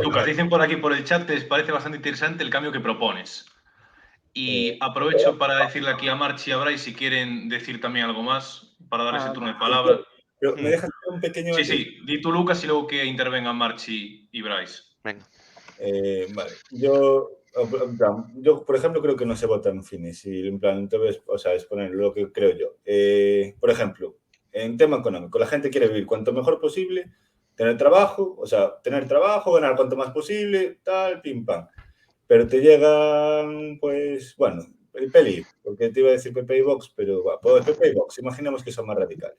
Lucas, dicen por aquí por el chat que les parece bastante interesante el cambio que propones. Y aprovecho para decirle aquí a Marchi y a Bryce si quieren decir también algo más para darles el turno de palabra.
Pero me dejas un pequeño...
Sí, di tú, Lucas, y luego que intervengan Marchi y Bryce.
Venga.
Vale, yo, por ejemplo, creo que no se votan fines y en plan, entonces, o sea, es poner lo que creo yo. Por ejemplo, en tema económico, la gente quiere vivir cuanto mejor posible, tener trabajo, ganar cuanto más posible, tal, pim, pam. Pero te llegan, pues, el PELI, porque te iba a decir PP y Vox, pero bueno, PP y Vox, imaginemos que son más radicales.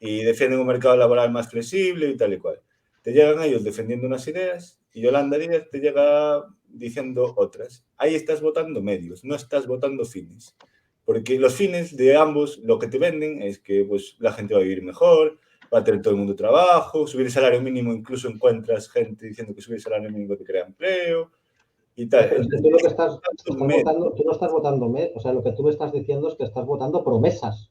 y defienden un mercado laboral más flexible y tal y cual. Te llegan ellos defendiendo unas ideas y Yolanda Díaz te llega diciendo otras. Ahí estás votando medios, no estás votando fines. Porque los fines de ambos lo que te venden es que pues, la gente va a vivir mejor, va a tener todo el mundo trabajo, subir el salario mínimo, incluso encuentras gente diciendo que subir el salario mínimo te crea empleo y tal.
Tú lo que estás votando, tú no estás votando, o sea, lo que tú me estás diciendo es que estás votando promesas.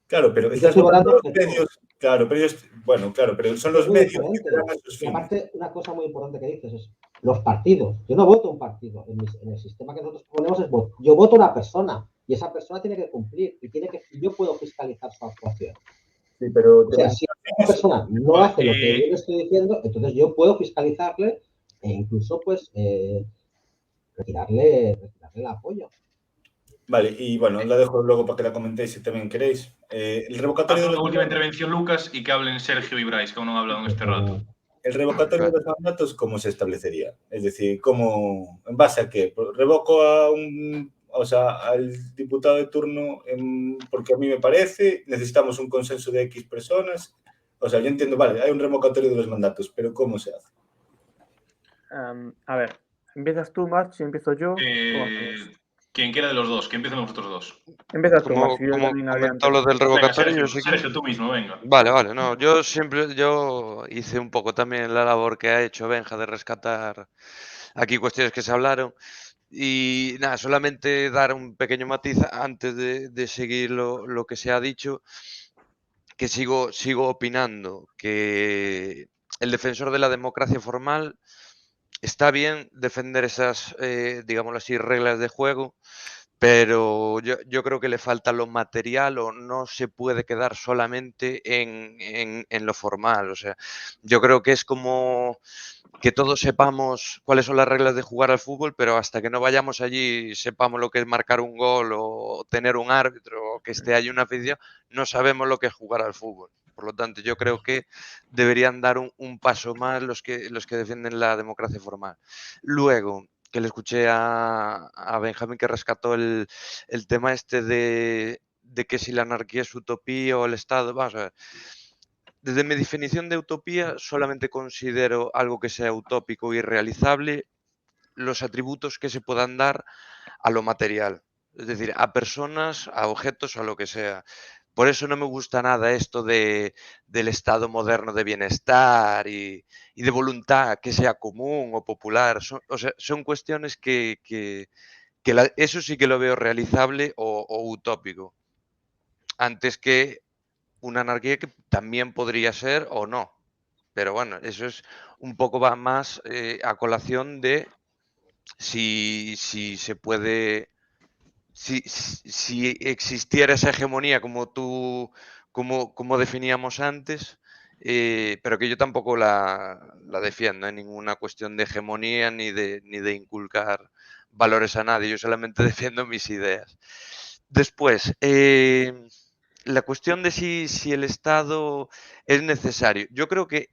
Claro, pero
Yo
estás
estoy
votando
votando
los medios, claro, pero ellos, bueno, claro, pero son los
muy
medios que
diferente.
te dan esos
Y
fines.
aparte, una cosa muy importante que dices es los partidos. Yo no voto un partido. En el sistema que nosotros ponemos es yo voto una persona y esa persona tiene que cumplir y yo puedo fiscalizar su actuación.
Sí, pero
O sea, si una persona no
Vale,
hace lo que yo le estoy diciendo, entonces yo puedo fiscalizarle e incluso pues retirarle el apoyo.
Vale, y bueno, la dejo luego para que la comentéis si también queréis. El
haz
revocatorio de
una
los
última
mandatos,
intervención, Lucas, y que hablen Sergio y Bryce, que aún no han hablado en este rato.
el revocatorio de
Claro.
los mandatos, ¿cómo se establecería? Es decir, ¿cómo, en base a qué? ¿Revoco a o sea, al diputado de turno porque a mí me parece? ¿Necesitamos un consenso de X personas? O sea, yo entiendo, vale, hay un revocatorio de los mandatos, pero ¿cómo se hace?
A ver, ¿empiezas tú, March, y empiezo yo? ¿Cómo hacemos?
Quien quiera de los dos, que empiecen los otros dos.
Empieza tú, March,
Como,
yo
como
también hablé
comentó
antes.
lo del
Venga,
revocatorio, yo
Sergio,
sí que...
Sergio, tú mismo, venga.
Vale, vale, no, yo hice un poco también la labor que ha hecho Benja de rescatar aquí cuestiones que se hablaron y nada, solamente dar un pequeño matiz antes de seguir lo que se ha dicho, que sigo opinando que el defensor de la democracia formal está bien defender esas, digámoslo así, reglas de juego, pero yo creo que le falta lo material o no se puede quedar solamente en lo formal. O sea, yo creo que es como que todos sepamos cuáles son las reglas de jugar al fútbol, pero hasta que no vayamos allí y sepamos lo que es marcar un gol o tener un árbitro o que esté allí una afición, no sabemos lo que es jugar al fútbol. Por lo tanto, yo creo que deberían dar un paso más los que defienden la democracia formal. Luego, que le escuché a Benjamín que rescató el tema este de que si la anarquía es utopía o el Estado, vamos a ver. Desde mi definición de utopía, solamente considero algo que sea utópico y realizable los atributos que se puedan dar a lo material, es decir, a personas, a objetos, a lo que sea. Por eso no me gusta nada esto del estado moderno de bienestar y de voluntad que sea común o popular. O sea, son cuestiones que eso sí que lo veo realizable o utópico, antes que una anarquía que también podría ser o no. Pero bueno, eso es un poco va más a colación de si se puede, si existiera esa hegemonía como definíamos antes, pero que yo tampoco la defiendo en ninguna cuestión de hegemonía ni de inculcar valores a nadie, yo solamente defiendo mis ideas. Después, la cuestión de si el Estado es necesario. Yo creo que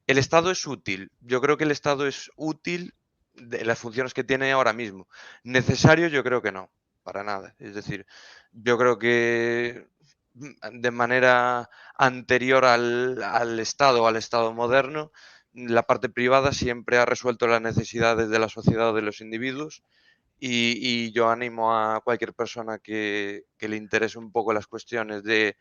el Estado es útil. Yo creo que el Estado es útil de las funciones que tiene ahora mismo. Necesario, yo creo que no, para nada. Es decir, yo creo que de manera anterior al Estado, al Estado moderno, la parte privada siempre ha resuelto las necesidades de la sociedad o de los individuos y yo animo a cualquier persona que le interese un poco las cuestiones de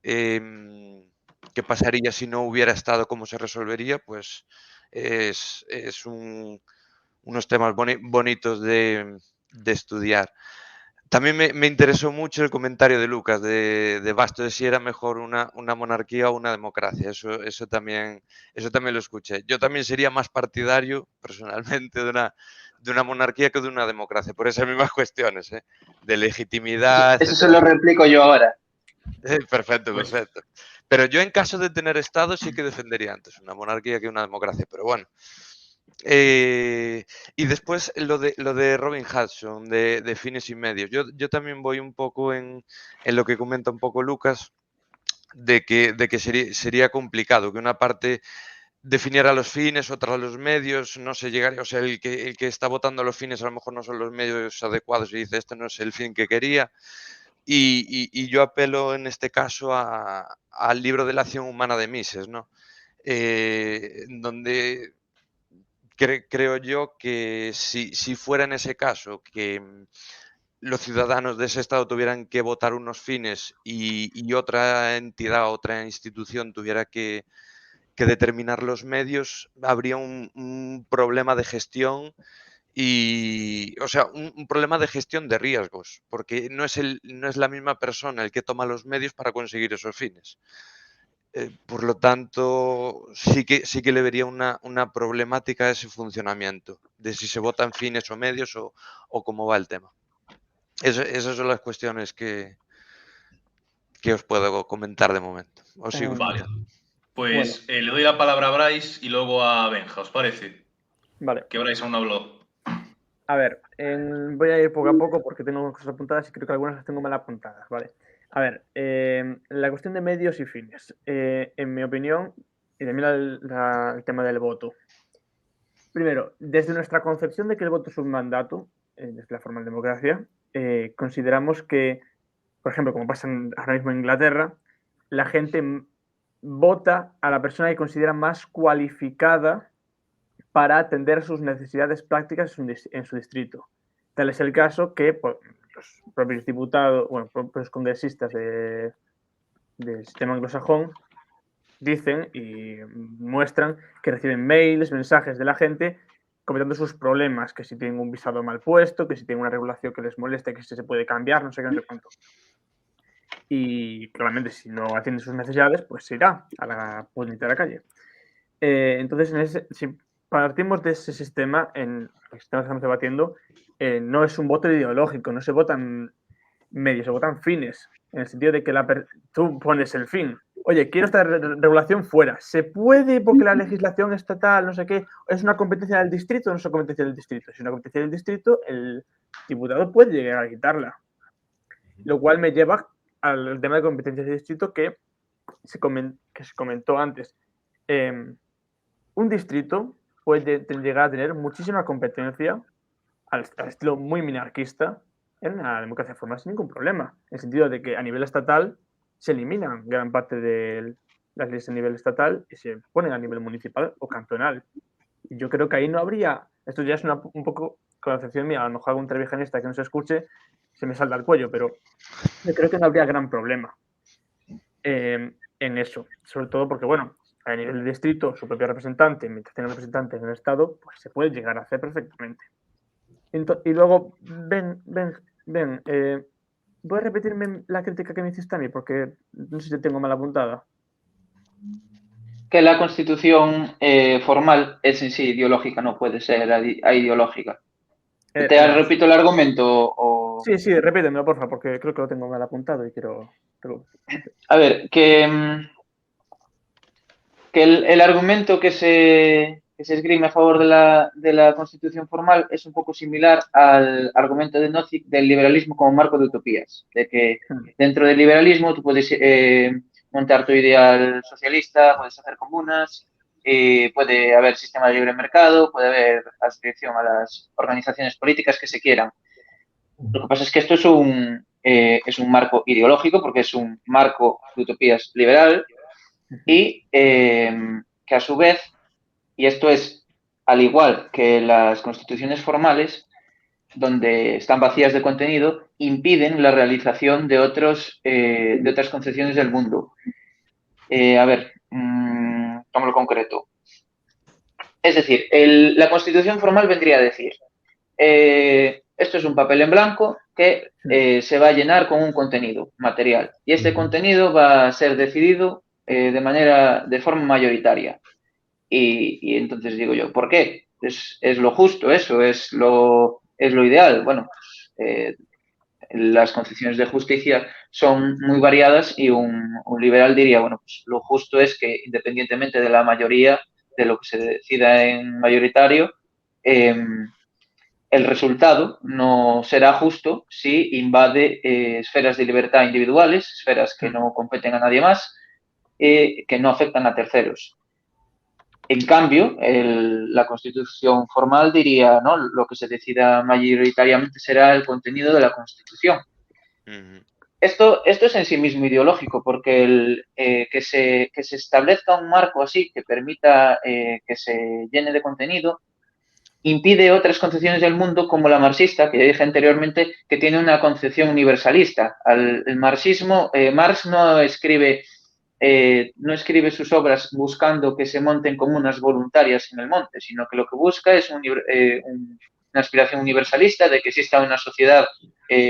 qué pasaría si no hubiera estado, cómo se resolvería, pues es unos temas bonitos de estudiar. También me interesó mucho el comentario de Lucas de Basto de si era mejor una monarquía o una democracia. Eso también lo escuché. Yo también sería más partidario, personalmente, de una monarquía que de una democracia, por esas mismas cuestiones, ¿eh? De legitimidad,
Eso se
etcétera.
lo replico yo ahora.
Perfecto,
Pues,
perfecto. Pero yo en caso de tener Estado sí que defendería antes una monarquía que una democracia, pero bueno. Y después lo de Robin Hudson, de fines y medios. Yo también voy un poco en lo que comenta un poco Lucas, de que sería complicado, que una parte definiera los fines, otra los medios, no se llegaría, o sea, el que está votando los fines a lo mejor no son los medios adecuados y dice, este no es el fin que quería. Y yo apelo en este caso al libro de la acción humana de Mises, ¿no? Donde creo yo que si fuera en ese caso que los ciudadanos de ese estado tuvieran que votar unos fines y otra entidad, otra institución tuviera que determinar los medios, habría un problema de gestión o sea, un problema de gestión de riesgos, porque no es la misma persona el que toma los medios para conseguir esos fines. Por lo tanto, sí que le vería una problemática a ese funcionamiento, de si se votan fines o medios o cómo va el tema. Esas son las cuestiones que os puedo comentar de momento. Os sigo
Vale.
escuchando.
Pues le doy la palabra a Bryce y luego a Benja, ¿os parece?
Vale.
Que Bryce aún no habló.
A ver, voy a ir poco a poco porque tengo cosas apuntadas y creo que algunas las tengo mal apuntadas, ¿vale? A ver, la cuestión de medios y fines. En mi opinión, y también el tema del voto. Primero, desde nuestra concepción de que el voto es un mandato, desde la forma de democracia, consideramos que, por ejemplo, como pasa ahora mismo en Inglaterra, la gente vota a la persona que considera más cualificada para atender sus necesidades prácticas en su distrito. Tal es el caso que pues, los propios diputados, bueno, propios congresistas del sistema anglosajón dicen y muestran que reciben mails, mensajes de la gente comentando sus problemas, que si tienen un visado mal puesto, que si tienen una regulación que les molesta, que si se puede cambiar, no sé qué, no sé cuánto. Y claramente si no atiende sus necesidades, pues se irá a la calle. Entonces, si partimos de ese sistema, en el sistema que estamos debatiendo, no es un voto ideológico, no se votan medios, se votan fines, en el sentido de que tú pones el fin. Oye, quiero esta regulación fuera. ¿Se puede porque la legislación estatal, no sé qué, es una competencia del distrito o no es una competencia del distrito? Si es una competencia del distrito, el diputado puede llegar a quitarla. Lo cual me lleva al tema de competencias del distrito que se comentó antes. Un distrito puede llegar a tener muchísima competencia al estilo muy minarquista en una democracia formal sin ningún problema. En el sentido de que a nivel estatal se eliminan gran parte de las leyes a nivel estatal y se ponen a nivel municipal o cantonal. Y yo creo que ahí no habría, esto ya es un poco concepción mía, a lo mejor algún trevijanista que no se escuche se me salta al cuello, pero yo creo que no habría gran problema en eso, sobre todo porque, bueno, a nivel de distrito, su propio representante, mientras tenga representantes en el Estado, pues se puede llegar a hacer perfectamente. Y luego, ¿puedes repetirme la crítica que me hiciste a mí? Porque no sé si te tengo mal apuntada.
Que la constitución formal es en sí ideológica, no puede ser ideológica. ¿Te repito el argumento? O...
Sí, repítemelo, por favor, porque creo que lo tengo mal apuntado y quiero...
A ver, que el argumento que se esgrime a favor de la constitución formal es un poco similar al argumento de Nozick del liberalismo como marco de utopías, de que dentro del liberalismo tú puedes montar tu ideal socialista, puedes hacer comunas, puede haber sistema de libre mercado, puede haber adscripción a las organizaciones políticas que se quieran. Lo que pasa es que esto es un marco ideológico porque es un marco de utopías liberal y que a su vez, y esto es al igual que las constituciones formales, donde están vacías de contenido, impiden la realización de otras concepciones del mundo. A ver, tomo lo concreto. Es decir, la constitución formal vendría a decir, esto es un papel en blanco que se va a llenar con un contenido material y este contenido va a ser decidido de forma mayoritaria. Y entonces digo yo, ¿por qué? Es lo justo eso, es lo ideal. Bueno, las concepciones de justicia son muy variadas y un liberal diría, bueno, pues lo justo es que independientemente de la mayoría, de lo que se decida en mayoritario, el resultado no será justo si invade esferas de libertad individuales, esferas que no competen a nadie más, que no afectan a terceros. En cambio, la Constitución formal diría, ¿no? Lo que se decida mayoritariamente será el contenido de la Constitución. Esto es en sí mismo ideológico, porque que se establezca un marco así que permita que se llene de contenido impide otras concepciones del mundo como la marxista, que ya dije anteriormente, que tiene una concepción universalista. El marxismo, Marx no escribe sus obras buscando que se monten comunas voluntarias en el monte, sino que lo que busca es una aspiración universalista de que exista una sociedad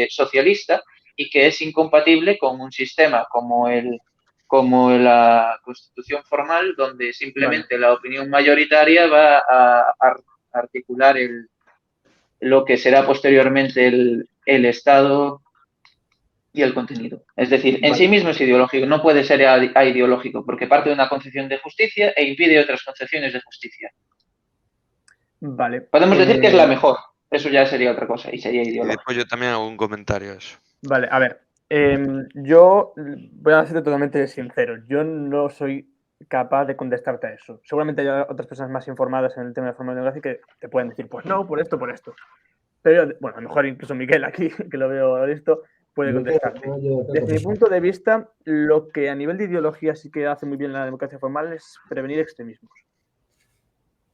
socialista y que es incompatible con un sistema como la Constitución formal, donde simplemente la opinión mayoritaria va a articular lo que será posteriormente el Estado y el contenido. Es decir, en sí mismo es ideológico, no puede ser aideológico, porque parte de una concepción de justicia e impide otras concepciones de justicia.
Vale.
Podemos decir que es la mejor, eso ya sería otra cosa y sería
Y
ideológico.
después yo también hago un comentario a eso.
Vale, a ver. Yo voy a ser totalmente sincero. Yo no soy capaz de contestarte a eso. Seguramente hay otras personas más informadas en el tema de la forma de negocio que te pueden decir, pues no, por esto, por esto. Pero, bueno, a lo mejor incluso Miguel aquí, que lo veo listo, puede contestarte. Desde mi punto de vista, lo que a nivel de ideología sí que hace muy bien la democracia formal es prevenir extremismos.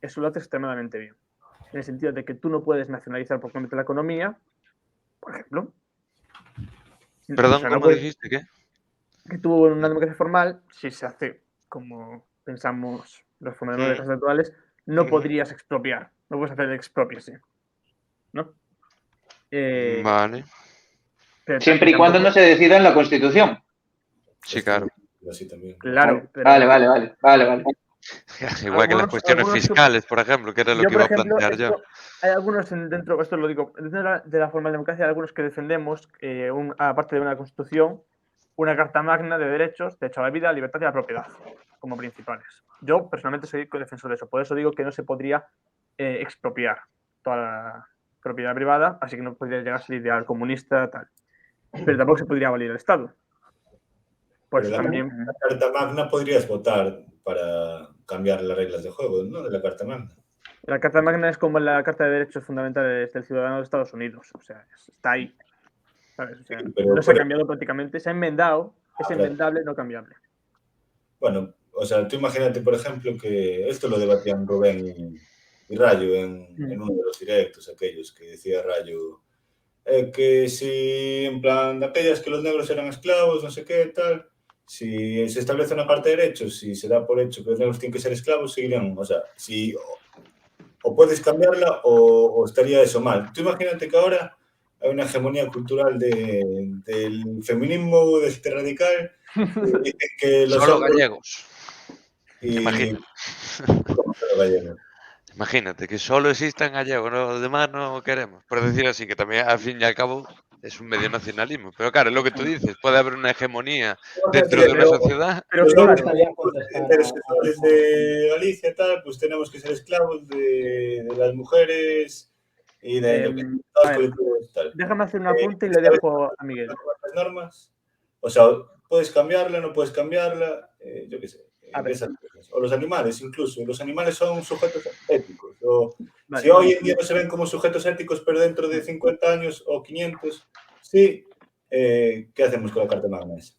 Eso lo hace extremadamente bien. En el sentido de que tú no puedes nacionalizar por completo la economía, por ejemplo.
Perdón,
O sea, no
¿cómo
puedes,
dijiste qué?
que tú en una democracia formal, si se hace como pensamos los formadores actuales, no podrías expropiar, no puedes hacer expropiación, ¿no?
Vale.
Siempre y cuando no se decida en la Constitución.
Sí, claro.
Así también.
Claro, pero...
Vale.
Igual que las cuestiones fiscales, por ejemplo, que era lo que iba a plantear yo.
Hay algunos dentro, esto lo digo, dentro de la formal democracia, hay algunos que defendemos, aparte de una constitución, una carta magna de derechos, derecho a la vida, la libertad y la propiedad, como principales. Yo personalmente soy defensor de eso, por eso digo que no se podría expropiar toda la propiedad privada, así que no podría llegar a ser ideal comunista, tal. Pero tampoco se podría abolir el Estado. Por eso también...
La Carta Magna podrías votar para cambiar las reglas de juego, ¿no? De la Carta Magna.
La Carta Magna es como la Carta de Derechos Fundamentales del Ciudadano de Estados Unidos. O sea, está ahí. ¿Sabes? O sea, sí, no se ha cambiado prácticamente. Se ha enmendado. Es enmendable, no cambiable.
Bueno, o sea, tú imagínate, por ejemplo, que esto lo debatían Rubén y Rayo en uno de los directos, aquellos que decía Rayo que si, en plan, de aquellas que los negros eran esclavos, no sé qué, tal, si se establece una parte de derechos, si se da por hecho que los negros tienen que ser esclavos, seguirían, o sea, si o puedes cambiarla o estaría eso mal. Tú imagínate que ahora hay una hegemonía cultural del feminismo, de este radical, que dicen que los
solo gallegos.
Imagínate. Solo gallegos.
Imagínate que solo existan gallegos, los demás no queremos. Por decir así, que también al fin y al cabo es un medio nacionalismo. Pero claro, es lo que tú dices, puede haber una hegemonía dentro de una sociedad.
Pero
los
me gustaría contestar
heterosexuales de Galicia, tal, pues tenemos que ser esclavos de las mujeres y de lo que tal.
Déjame hacer un apunte y le dejo a Miguel.
Las normas, o sea, puedes cambiarla, no puedes cambiarla, yo qué sé. O los animales, incluso. Los animales son sujetos éticos. Vale, si hoy en día no se ven como sujetos éticos, pero dentro de 50 años o 500, sí, ¿qué hacemos con la Carta Magna esa?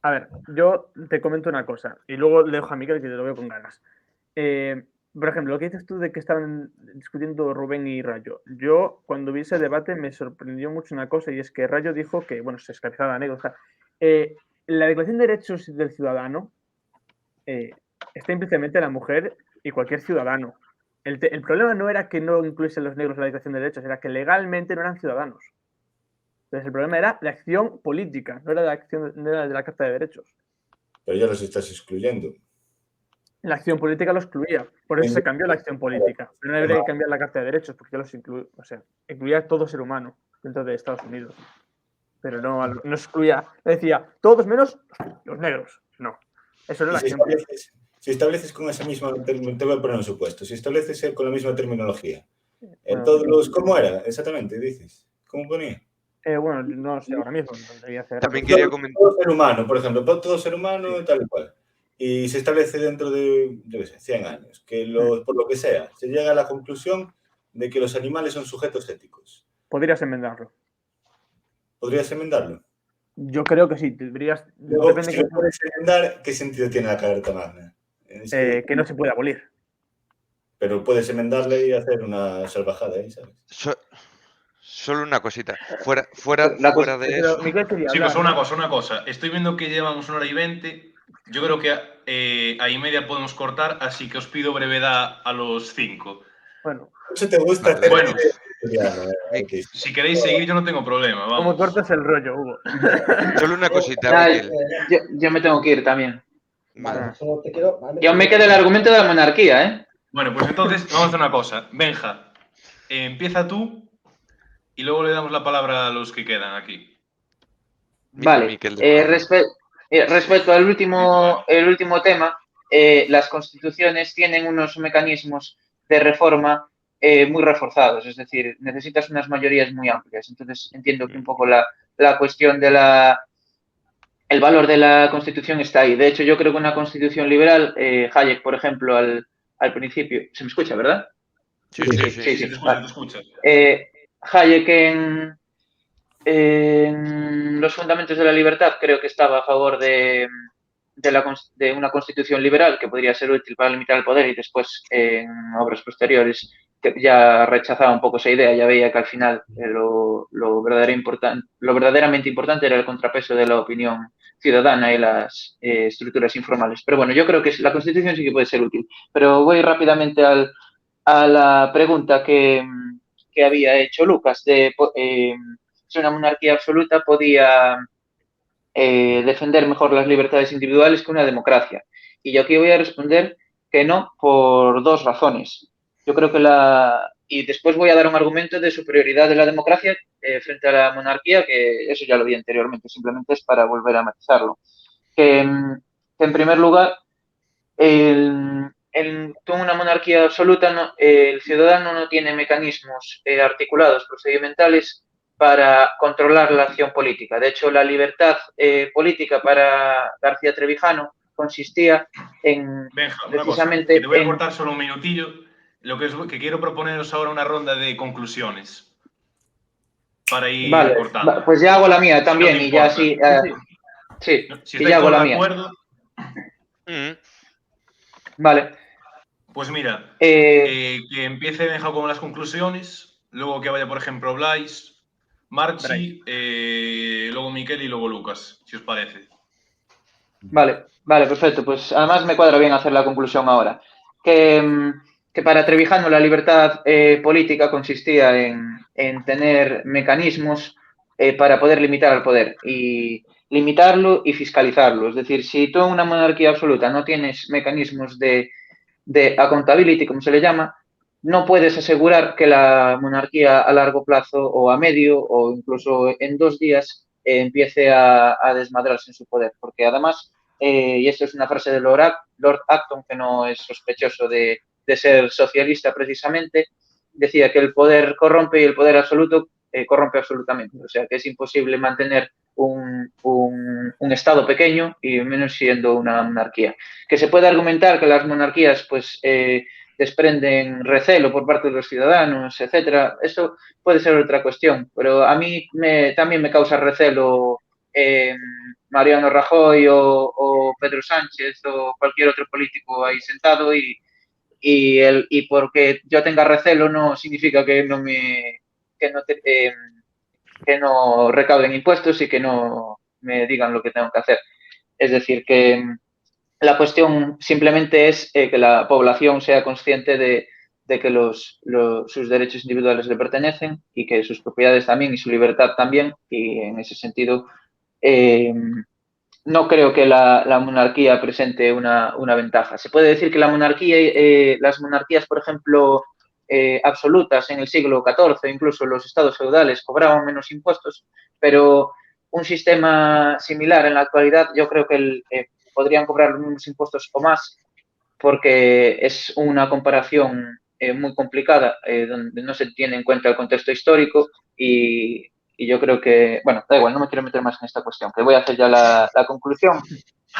A ver, yo te comento una cosa y luego le dejo a Miguel que te lo veo con ganas. Por ejemplo, lo que dices tú de que estaban discutiendo Rubén y Rayo. Yo, cuando vi ese debate, me sorprendió mucho una cosa y es que Rayo dijo que, bueno, se esclavizaba la negra. O sea, la Declaración de Derechos del Ciudadano está implícitamente la mujer y cualquier ciudadano. El problema no era que no incluyesen los negros en la Declaración de Derechos, era que legalmente no eran ciudadanos. Entonces el problema era la acción política, no era de la Carta de Derechos.
Pero ya los estás excluyendo.
La acción política los excluía, por eso se cambió la acción política. Pero no habría que cambiar la Carta de Derechos porque ya los incluía a todo ser humano dentro de Estados Unidos. Pero no excluía, decía todos menos los negros. No, eso no es la acción política.
Si estableces con esa misma, te voy a poner un supuesto, si estableces con la misma terminología, en todos los, ¿cómo era exactamente? Dices, ¿cómo ponía?
Bueno, no sé ahora mismo.
También quería comentar.
Todo ser humano, por ejemplo, todo ser humano, sí. Tal y cual. Y se establece dentro de, yo qué sé, 100 años, que por lo que sea, se llega a la conclusión de que los animales son sujetos éticos.
Podrías enmendarlo.
¿Podrías enmendarlo?
Yo creo que sí, deberías.
Luego,
Depende
si
de
lo puedes enmendar, ¿qué sentido tiene la Carta Magna?
que no se puede abolir.
Pero puedes enmendarle y hacer una salvajada ahí, ¿sabes?
Solo una cosita.
Pero
Fuera de
Pero
eso.
Miguel quería
Chicos,
hablar, ¿no?
una cosa. Estoy viendo que llevamos 1 hora y 20. Yo creo que a y media podemos cortar, así que os pido brevedad a los 5.
Bueno,
Eso te gusta
Vale,
hacer
Bueno,
artista.
si queréis seguir, yo no tengo problema,
¿cómo
vamos.
cortas el rollo, Hugo?
Solo una cosita,
Nada,
Miquel.
yo me tengo que ir también.
Vale.
Solo te quiero...
Yo me queda el argumento de la monarquía, ¿eh?
Bueno, pues entonces vamos a hacer una cosa. Benja, empieza tú y luego le damos la palabra a los que quedan aquí.
Vale.
Miquel de nuevo.
Respecto al el último tema, las constituciones tienen unos mecanismos de reforma muy reforzados, es decir, necesitas unas mayorías muy amplias. Entonces, entiendo que un poco la cuestión de el valor de la Constitución está ahí. De hecho, yo creo que una Constitución liberal, Hayek, por ejemplo, al principio, se me escucha, ¿verdad?
Sí.
Sí, te escucho,
Vale.
te escucho.
Hayek en los fundamentos de la libertad creo que estaba a favor de una constitución liberal que podría ser útil para limitar el poder y después en obras posteriores que ya rechazaba un poco esa idea, ya veía que al final lo verdaderamente importante era el contrapeso de la opinión ciudadana y las estructuras informales. Pero bueno, yo creo que la constitución sí que puede ser útil. Pero voy rápidamente a la pregunta que había hecho Lucas de si una monarquía absoluta podía defender mejor las libertades individuales que una democracia. Y yo aquí voy a responder que no, por dos razones. Yo creo que y después voy a dar un argumento de superioridad de la democracia frente a la monarquía, que eso ya lo vi anteriormente, simplemente es para volver a matizarlo. Que en primer lugar, con una monarquía absoluta, el ciudadano no tiene mecanismos articulados, procedimentales, para controlar la acción política. De hecho, la libertad política para García Trevijano consistía en
Benja, una
precisamente
cosa, que te voy a cortar solo un minutillo. Lo que quiero proponeros ahora una ronda de conclusiones para ir
vale,
cortando.
pues ya hago la mía también
Si no
y ya
sí.
sí,
Si
y
estáis
ya hago
todos
la
de
mía.
acuerdo,
Vale.
pues mira, que empiece Benja con las conclusiones, luego que vaya, por ejemplo, Blais, Marchi, luego Miquel y luego Lucas, si os parece.
Vale, perfecto. Pues además me cuadra bien hacer la conclusión ahora. Que para Trevijano la libertad política consistía en tener mecanismos para poder limitar al poder y limitarlo y fiscalizarlo. Es decir, si tú en una monarquía absoluta no tienes mecanismos de accountability, como se le llama, no puedes asegurar que la monarquía a largo plazo o a medio o incluso en 2 días empiece a desmadrarse en su poder. Porque además, y esto es una frase de Lord Acton, que no es sospechoso de ser socialista precisamente, decía que el poder corrompe y el poder absoluto corrompe absolutamente. O sea que es imposible mantener un Estado pequeño y menos siendo una monarquía. Que se puede argumentar que las monarquías pues desprenden recelo por parte de los ciudadanos, etcétera. Eso puede ser otra cuestión, pero a mí también me causa recelo Mariano Rajoy o Pedro Sánchez o cualquier otro político ahí sentado y porque yo tenga recelo no significa que no recauden impuestos y que no me digan lo que tengo que hacer. Es decir, que la cuestión simplemente es que la población sea consciente de que sus derechos individuales le pertenecen y que sus propiedades también y su libertad también. Y en ese sentido, no creo que la monarquía presente una ventaja. Se puede decir que la monarquía, las monarquías, por ejemplo, absolutas en el siglo XIV, incluso los estados feudales, cobraban menos impuestos, pero un sistema similar en la actualidad, yo creo que podrían cobrar los mismos impuestos o más, porque es una comparación muy complicada, donde no se tiene en cuenta el contexto histórico y yo creo que, bueno, da igual, no me quiero meter más en esta cuestión, que voy a hacer ya la conclusión.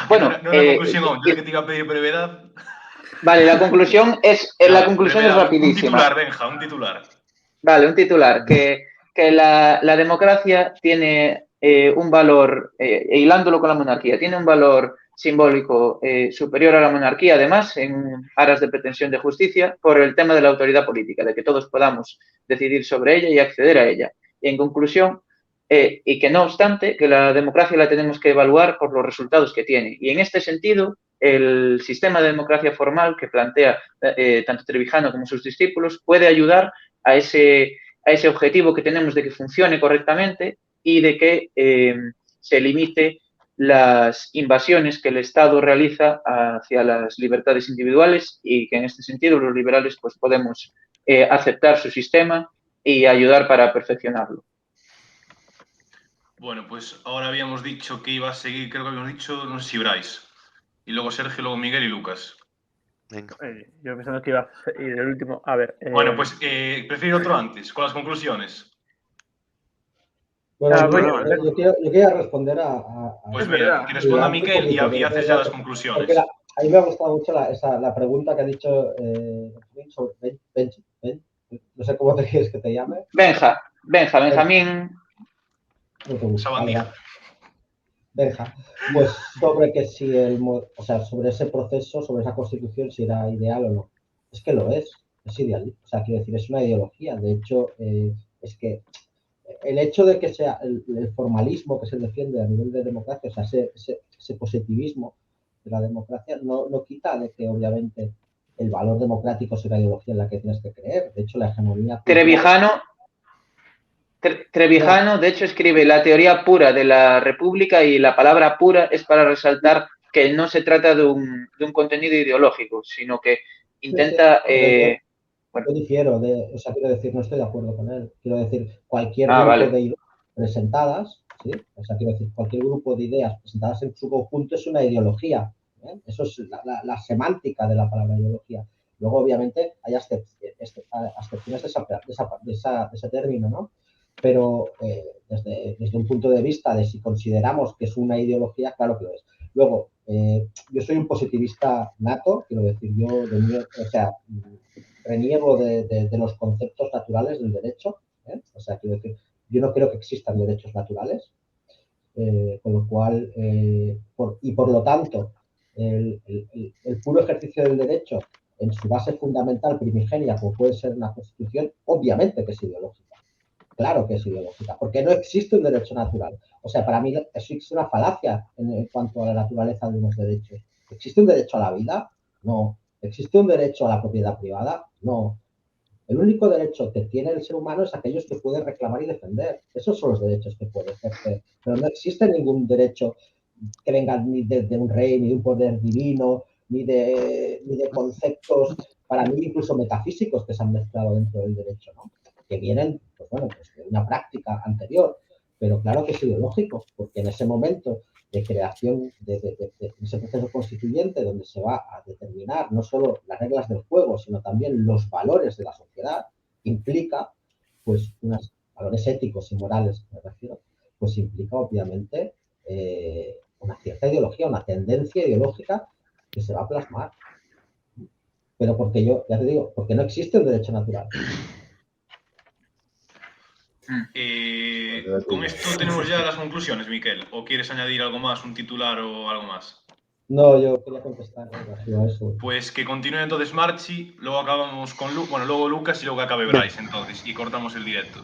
Bueno,
no la conclusión aún, yo que te iba a pedir brevedad.
Vale, la conclusión es rapidísima.
Un titular, Benja, un titular.
Vale, un titular, que la democracia tiene un valor, hilándolo con la monarquía, tiene un valor simbólico superior a la monarquía, además, en aras de pretensión de justicia, por el tema de la autoridad política, de que todos podamos decidir sobre ella y acceder a ella. Y en conclusión, y que no obstante, que la democracia la tenemos que evaluar por los resultados que tiene. Y en este sentido, el sistema de democracia formal que plantea tanto Trevijano como sus discípulos puede ayudar a ese objetivo que tenemos de que funcione correctamente y de que se limite las invasiones que el Estado realiza hacia las libertades individuales y que en este sentido los liberales pues podemos aceptar su sistema y ayudar para perfeccionarlo.
Bueno, pues ahora habíamos dicho que iba a seguir, creo que habíamos dicho, no sé si Bryce. Y luego Sergio, luego Miguel y Lucas.
Venga.
Yo pensando que iba a ir el último. A ver.
Bueno, pues prefiero otro antes, con las conclusiones.
Bueno,
bueno,
yo quiero responder a
Pues
Es
mira,
verdad.
que responda
a-
Miguel y
porque-
haces ya las
porque
conclusiones.
a mí me ha gustado mucho la pregunta que ha dicho sobre Benji, no sé cómo te quieres que te llame.
Benjamín.
No te gusta, vale,
Sabandija.
vale. Benja, pues sobre que si o sea, sobre ese proceso, sobre esa constitución, si era ideal o no. Es que lo es ideal. O sea, quiero decir, es una ideología. De hecho, es que el hecho de que sea el formalismo que se defiende a nivel de democracia, o sea, ese positivismo de la democracia, no quita de que obviamente el valor democrático es una ideología en la que tienes que creer. De hecho, la hegemonía cultural...
Trevijano, de hecho, escribe la teoría pura de la República y la palabra pura es para resaltar que no se trata de un contenido ideológico, sino que intenta...
Yo difiero, o sea, quiero decir, no estoy de acuerdo con él. Quiero decir, cualquier grupo
vale.
de ideas presentadas, ¿sí? O sea, quiero decir, cualquier grupo de ideas presentadas en su conjunto es una ideología. ¿Eh? Eso es la semántica de la palabra ideología. Luego, obviamente, hay excepciones de ese término, ¿no? Pero desde un punto de vista de si consideramos que es una ideología, claro que lo es. Luego, yo soy un positivista nato, quiero decir, reniego de los conceptos naturales del derecho. O sea, quiero decir, yo no creo que existan derechos naturales, con lo cual, por lo tanto, el puro ejercicio del derecho en su base fundamental primigenia, como puede ser una constitución, obviamente que es ideológica. Claro que es ideológica, porque no existe un derecho natural. O sea, para mí eso es una falacia en cuanto a la naturaleza de unos derechos. ¿Existe un derecho a la vida? No. ¿Existe un derecho a la propiedad privada? No. El único derecho que tiene el ser humano es aquellos que puede reclamar y defender. Esos son los derechos que puede ejercer. Pero no existe ningún derecho que venga ni de un rey, ni de un poder divino, ni de conceptos, para mí incluso metafísicos, que se han mezclado dentro del derecho, ¿no? Que vienen, pues bueno, pues de una práctica anterior. Pero claro que es ideológico, porque en ese momento de creación de ese proceso constituyente donde se va a determinar no solo las reglas del juego, sino también los valores de la sociedad, implica, pues, unos valores éticos y morales, me refiero, pues implica obviamente una cierta ideología, una tendencia ideológica que se va a plasmar. Pero porque ya te digo, porque no existe un derecho natural.
Con esto tenemos ya las conclusiones, Miquel. ¿O quieres añadir algo más, un titular o algo más?
No, yo quería contestar en relación a eso.
Pues que continúe entonces Marchi, luego acabamos con luego Lucas y luego que acabe Bryce entonces y cortamos el directo.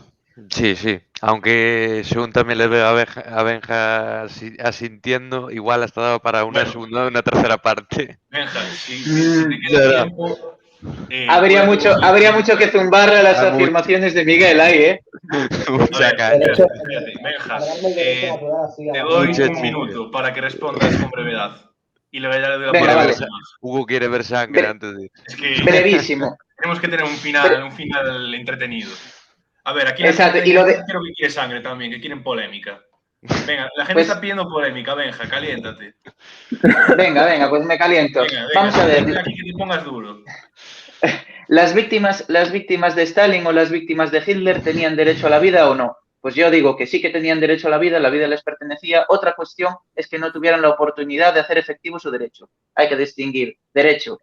Sí, sí. Aunque según también le veo a Benja asintiendo, igual hasta dado para una segunda o una tercera parte.
Benja, si te queda tiempo...
habría mucho que zumbar a las afirmaciones de Miguel ahí, ¿eh?
Mucha caña.
Espérate, Benja, te doy un minuto para que respondas con brevedad. Y le doy la palabra.
Hugo quiere ver sangre antes de...
Es que
brevísimo.
Tenemos que tener un final entretenido. A ver, aquí
Exacto,
creo que quiere sangre también, que quieren polémica. Venga, la gente está pidiendo polémica, Benja, caliéntate.
Venga, pues me caliento.
Venga,
vamos a ver.
Aquí que te pongas duro.
¿Las víctimas de Stalin o las víctimas de Hitler tenían derecho a la vida o no? Pues yo digo que sí que tenían derecho a la vida les pertenecía. Otra cuestión es que no tuvieran la oportunidad de hacer efectivo su derecho. Hay que distinguir derecho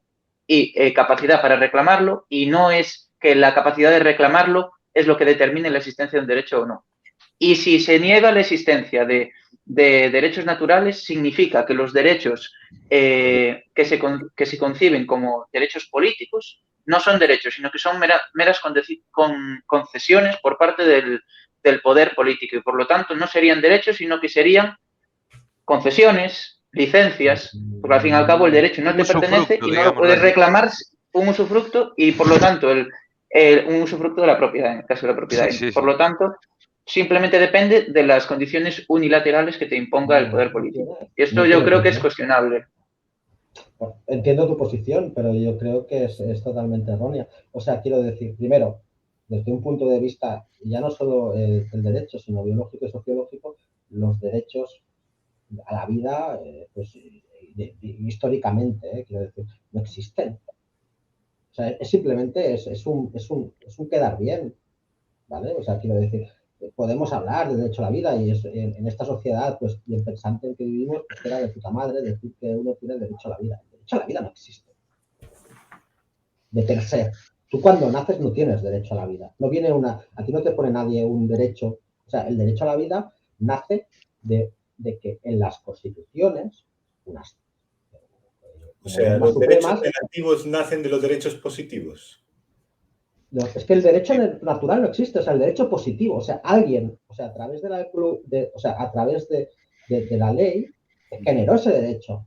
y capacidad para reclamarlo, y no es que la capacidad de reclamarlo es lo que determine la existencia de un derecho o no. Y si se niega la existencia de derechos naturales, significa que los derechos que se conciben como derechos políticos no son derechos, sino que son meras concesiones por parte del poder político y por lo tanto no serían derechos, sino que serían concesiones, licencias, porque al fin y al cabo el derecho no te pertenece y no lo puedes reclamar un usufructo y por lo tanto un usufructo de la propiedad, en el caso de la propiedad.
Sí, sí,
por
sí.
lo tanto, simplemente depende de las condiciones unilaterales que te imponga el poder político. Y esto yo creo que es cuestionable.
Entiendo tu posición, pero yo creo que es totalmente errónea. O sea, quiero decir, primero, desde un punto de vista ya no solo el derecho, sino biológico y sociológico, los derechos a la vida, pues históricamente, quiero decir, no existen. O sea, simplemente es un quedar bien, ¿vale? O sea, quiero decir, podemos hablar de derecho a la vida y en esta sociedad, pues bien pensante en que vivimos, pues era de puta madre decir que uno tiene derecho a la vida. El derecho a la vida no existe. De per se. Tú cuando naces no tienes derecho a la vida. No viene a ti no te pone nadie un derecho. O sea, el derecho a la vida nace de que en las constituciones,
o sea, los derechos negativos nacen de los derechos positivos.
No, es que el derecho natural no existe, o sea, el derecho positivo, o sea, alguien, o sea, a través de la ley generó ese derecho.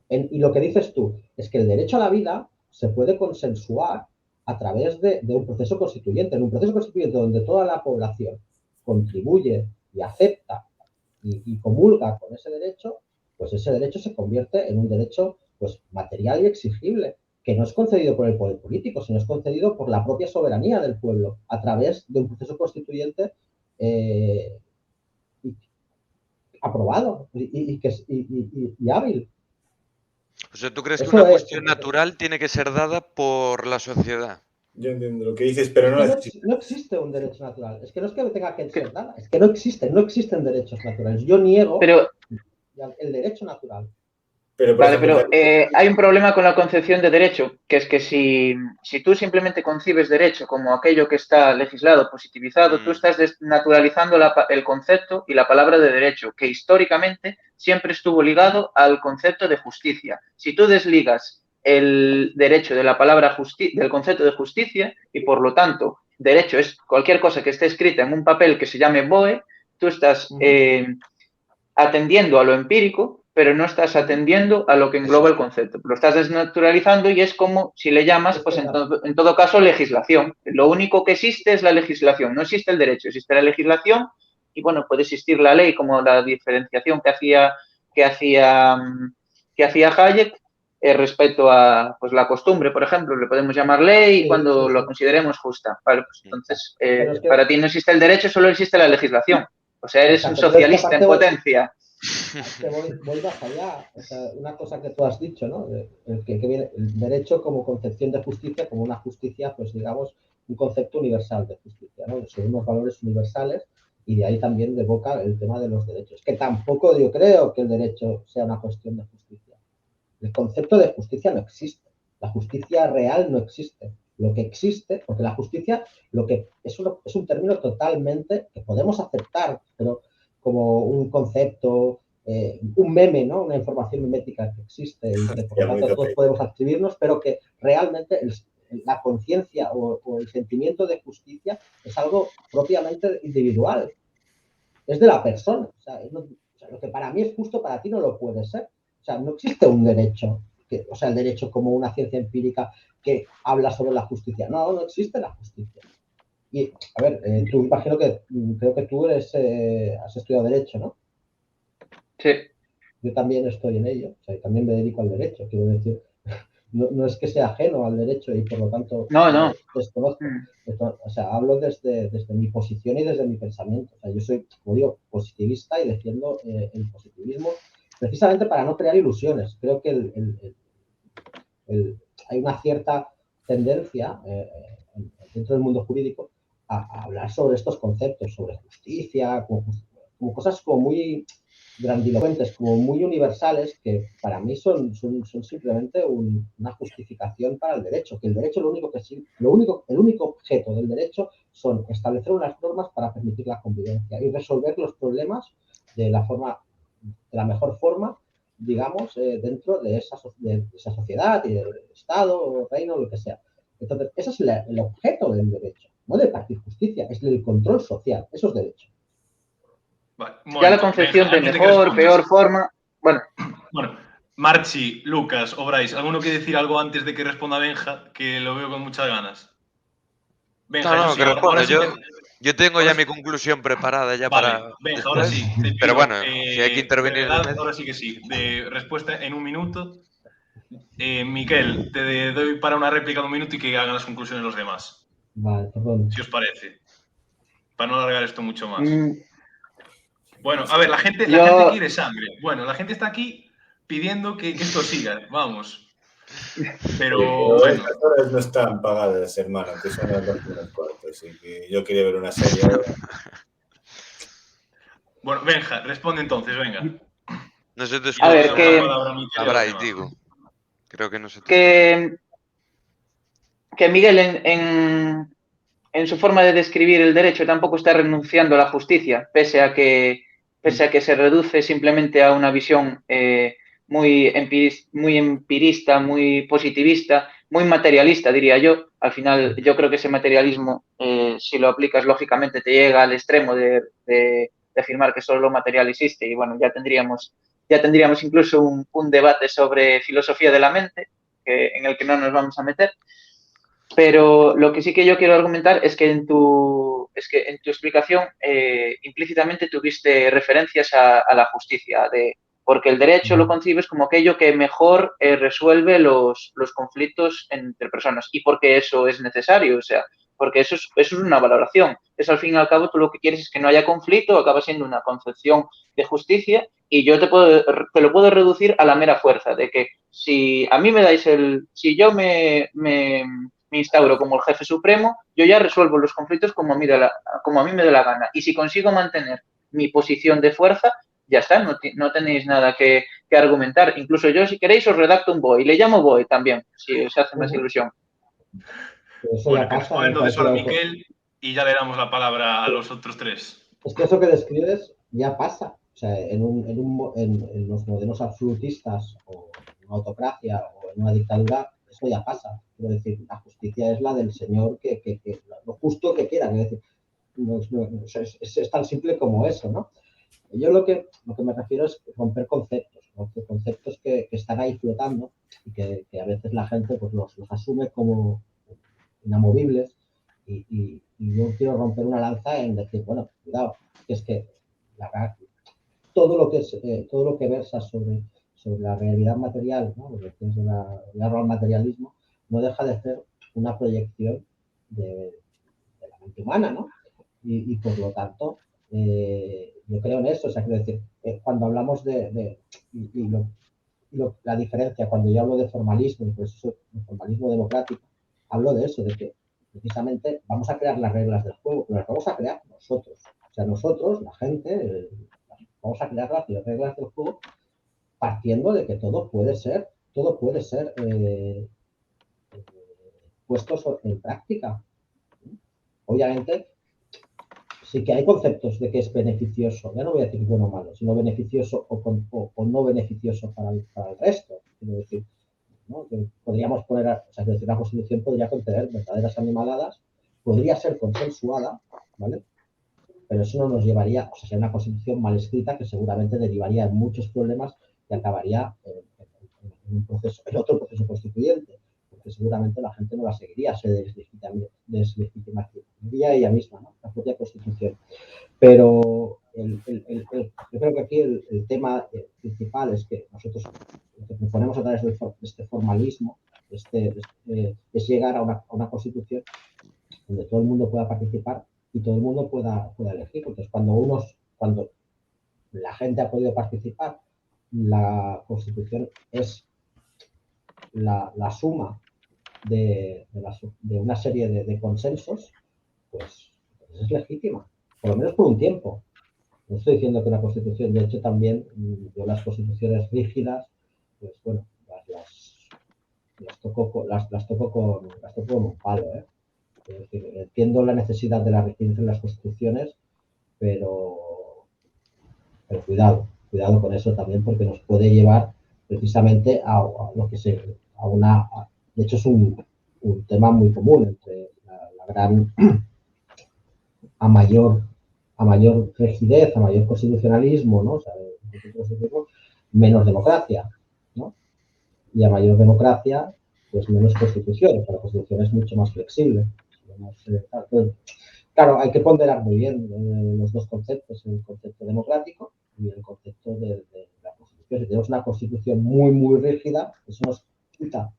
Y lo que dices tú es que el derecho a la vida se puede consensuar a través de un proceso constituyente. En un proceso constituyente donde toda la población contribuye y acepta y comulga con ese derecho, pues ese derecho se convierte en un derecho pues material y exigible, que no es concedido por el poder político, sino es concedido por la propia soberanía del pueblo a través de un proceso constituyente aprobado y hábil.
O sea, ¿tú crees que una cuestión natural tiene que ser dada por la sociedad?
Yo entiendo lo que dices, pero
no existe un derecho natural. Es que no es que tenga que ser nada, es que no existen derechos naturales. Yo niego el derecho natural.
Pero hay un problema con la concepción de derecho, que es que si tú simplemente concibes derecho como aquello que está legislado, positivizado, tú estás desnaturalizando el concepto y la palabra de derecho, que históricamente siempre estuvo ligado al concepto de justicia. Si tú desligas el derecho de la palabra del concepto de justicia y por lo tanto derecho es cualquier cosa que esté escrita en un papel que se llame BOE, tú estás atendiendo a lo empírico, pero no estás atendiendo a lo que engloba el concepto. Lo estás desnaturalizando y es como si le llamas, pues en todo caso, legislación. Lo único que existe es la legislación, no existe el derecho, existe la legislación y, bueno, puede existir la ley como la diferenciación que hacía Hayek respecto a pues, la costumbre, por ejemplo, le podemos llamar ley cuando lo consideremos justa. Vale, pues, entonces, para ti no existe el derecho, solo existe la legislación. O sea, eres un socialista en potencia.
Voy más allá. O sea, una cosa que tú has dicho, ¿no? Que viene el derecho como concepción de justicia, como una justicia, pues digamos, un concepto universal de justicia, ¿no? Son unos valores universales y de ahí también deboca el tema de los derechos. Que tampoco yo creo que el derecho sea una cuestión de justicia. El concepto de justicia no existe. La justicia real no existe. Lo que existe, porque la justicia es un término totalmente que podemos aceptar, pero como un concepto, un meme, ¿no? Una información mimética que existe y que por lo tanto todos podemos adscribirnos, pero que realmente la conciencia o el sentimiento de justicia es algo propiamente individual. Es de la persona. O sea, lo que para mí es justo, para ti no lo puede ser. O sea, no existe un derecho, o sea, el derecho como una ciencia empírica que habla sobre la justicia. No existe la justicia. Y, a ver, tú imagino creo que tú has estudiado Derecho, ¿no?
Sí.
Yo también estoy en ello, o sea, también me dedico al derecho, quiero decir, no es que sea ajeno al derecho y por lo tanto desconozco. O sea, hablo desde mi posición y desde mi pensamiento. O sea, yo soy, como digo, positivista y defiendo el positivismo precisamente para no crear ilusiones. Creo que hay una cierta tendencia dentro del mundo jurídico a hablar sobre estos conceptos, sobre justicia, como cosas como muy grandilocuentes, como muy universales, que para mí son simplemente una justificación para el derecho, que el derecho el único objeto del derecho son establecer unas normas para permitir la convivencia y resolver los problemas de la mejor forma, digamos, dentro de esa sociedad y del Estado, reino, lo que sea. Entonces, ese es el objeto del derecho, no de impartir justicia, es el control social, eso es derecho.
Vale,
Ya la concepción de mejor, peor forma. Bueno,
Marchi, Lucas o Bryce, ¿alguno quiere decir algo antes de que responda Benja? Que lo veo con muchas ganas. Benja,
No,
eso sí,
que responda.
ahora sí
Yo tengo ya mi conclusión preparada ya
vale,
para
Benja, ahora
después.
sí. Te pido,
Pero bueno, si hay que intervenir en el
brevedad,
medio.
ahora sí que sí. De respuesta en 1 minuto. Miquel, te doy para una réplica de 1 minuto y que hagan las conclusiones los demás.
Vale, perdón.
Si os parece. Para no alargar esto mucho más.
mm,
Bueno, a ver, la gente quiere sangre. Bueno, la gente está aquí pidiendo que esto siga. Vamos. Pero bueno.
Estas horas no están pagadas, hermano, que son las 2:15, así que yo quería ver una serie ahora.
Bueno, Benja, responde entonces, venga.
No se te
A ver,
escucha.
que
Habráis, digo. Creo que no se te escucha.
Que Miguel en su forma de describir el derecho tampoco está renunciando a la justicia, pese a que se reduce simplemente a una visión muy empirista, muy positivista, muy materialista, diría yo. Al final, yo creo que ese materialismo, si lo aplicas lógicamente, te llega al extremo de afirmar que solo lo material existe y bueno, ya tendríamos incluso un debate sobre filosofía de la mente, en el que no nos vamos a meter. Pero lo que sí que yo quiero argumentar es que en tu explicación implícitamente tuviste referencias a la justicia, porque el derecho lo concibes como aquello que mejor resuelve los conflictos entre personas y porque eso es necesario, o sea, porque eso es una valoración. Eso al fin y al cabo tú lo que quieres es que no haya conflicto, acaba siendo una concepción de justicia y yo te lo puedo reducir a la mera fuerza de que si a mí me dais si yo me instauro como el jefe supremo, yo ya resuelvo los conflictos como a mí me dé la gana. Y si consigo mantener mi posición de fuerza, ya está, no tenéis nada que argumentar. Incluso yo, si queréis, os redacto un BOE y le llamo BOE también, si os hace más ilusión.
Eso
Bueno,
ya
que
pasa
responda entonces ahora Miquel y ya le damos la palabra a los otros tres.
Es que eso que describes ya pasa. O sea, en los modelos absolutistas o en una autocracia o en una dictadura, eso ya pasa. Quiero decir, la justicia es la del señor que lo justo que quiera. Quiero decir, es tan simple como eso, ¿no? Yo lo que me refiero es romper conceptos, ¿no? Conceptos que están ahí flotando y que a veces la gente pues los asume como inamovibles y yo quiero romper una lanza en decir, bueno, cuidado, que es que todo lo que versa sobre la realidad material, ¿no? Lo que es el materialismo, no deja de ser una proyección de la mente humana, ¿no? Y por lo tanto, yo creo en eso, o sea, quiero decir, cuando hablamos la diferencia, cuando yo hablo de formalismo, pues eso, el formalismo democrático, hablo de eso, de que precisamente vamos a crear las reglas del juego, pero las vamos a crear nosotros. O sea, nosotros, la gente, vamos a crear las reglas del juego partiendo de que todo puede ser puesto en práctica. Obviamente, sí que hay conceptos de que es beneficioso, ya no voy a decir bueno o malo, sino beneficioso o no beneficioso para el resto. Quiero decir, ¿no? Que podríamos poner, o sea, que la Constitución podría contener verdaderas animaladas, podría ser consensuada, ¿vale? Pero eso no nos llevaría, o sea, sería una Constitución mal escrita que seguramente derivaría en muchos problemas y acabaría en otro proceso constituyente, porque seguramente la gente no la seguiría, se deslegitimaría ella misma, ¿no? La propia Constitución. Pero yo creo que aquí el tema principal es que nosotros lo que proponemos a través de este formalismo es llegar a una Constitución donde todo el mundo pueda participar y todo el mundo pueda elegir. Entonces, cuando la gente ha podido participar, la Constitución es la suma de una serie de consensos, pues es legítima, por lo menos por un tiempo. No estoy diciendo que una constitución, de hecho también yo las constituciones rígidas, pues bueno, las toco con un palo, ¿eh? Es decir, entiendo la necesidad de la rigidez en las constituciones, pero cuidado con eso también, porque nos puede llevar precisamente a lo que se, de hecho es un tema muy común entre la gran, a mayor rigidez, a mayor constitucionalismo, ¿no? O sea, menos democracia, ¿no? Y a mayor democracia, pues menos constitución. O sea, la constitución es mucho más flexible. Claro, hay que ponderar muy bien los dos conceptos, el concepto democrático y el concepto de la constitución. Si tenemos una constitución muy, muy rígida, eso nos quita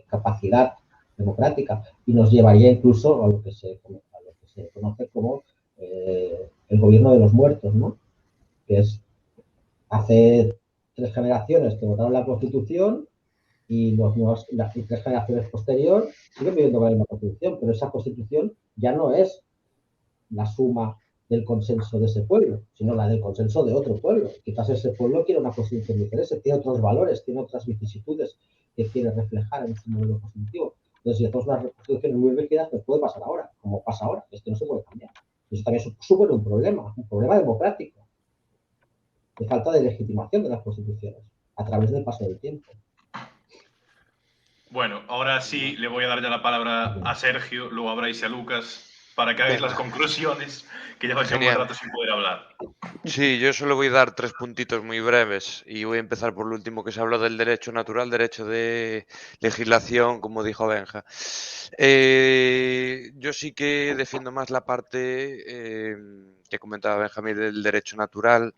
capacidad democrática y nos llevaría incluso a lo que se conoce como el gobierno de los muertos, ¿no? Que es hace 3 generaciones que votaron la Constitución y las 3 generaciones posteriores siguen viviendo con la misma Constitución, pero esa Constitución ya no es la suma del consenso de ese pueblo, sino la del consenso de otro pueblo. Quizás ese pueblo quiere una Constitución diferente, tiene otros valores, tiene otras vicisitudes que quiere reflejar en su modelo constitutivo. Entonces, si hacemos unas constituciones muy rígidas, pues puede pasar ahora, como pasa ahora, es que no se puede cambiar. Eso también supone un problema democrático, de falta de legitimación de las constituciones a través del paso del tiempo.
Bueno, ahora sí le voy a dar ya la palabra a Sergio, luego a Bryce y a Lucas para que hagáis las conclusiones, que lleváis un buen rato sin poder hablar.
Sí, yo solo voy a dar 3 puntitos muy breves y voy a empezar por lo último que se habló del derecho natural, derecho de legislación, como dijo Benja. Yo sí que defiendo más la parte que comentaba Benjamín del derecho natural,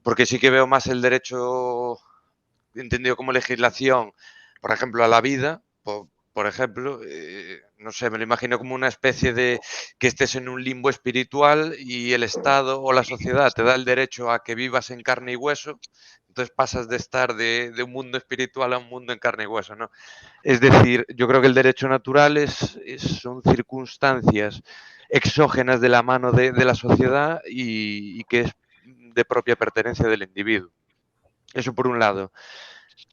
porque sí que veo más el derecho entendido como legislación, por ejemplo, a la vida, por ejemplo, no sé, me lo imagino como una especie de que estés en un limbo espiritual y el Estado o la sociedad te da el derecho a que vivas en carne y hueso, entonces pasas de estar de un mundo espiritual a un mundo en carne y hueso, ¿no? Es decir, yo creo que el derecho natural son circunstancias exógenas de la mano de la sociedad y que es de propia pertenencia del individuo. Eso por un lado.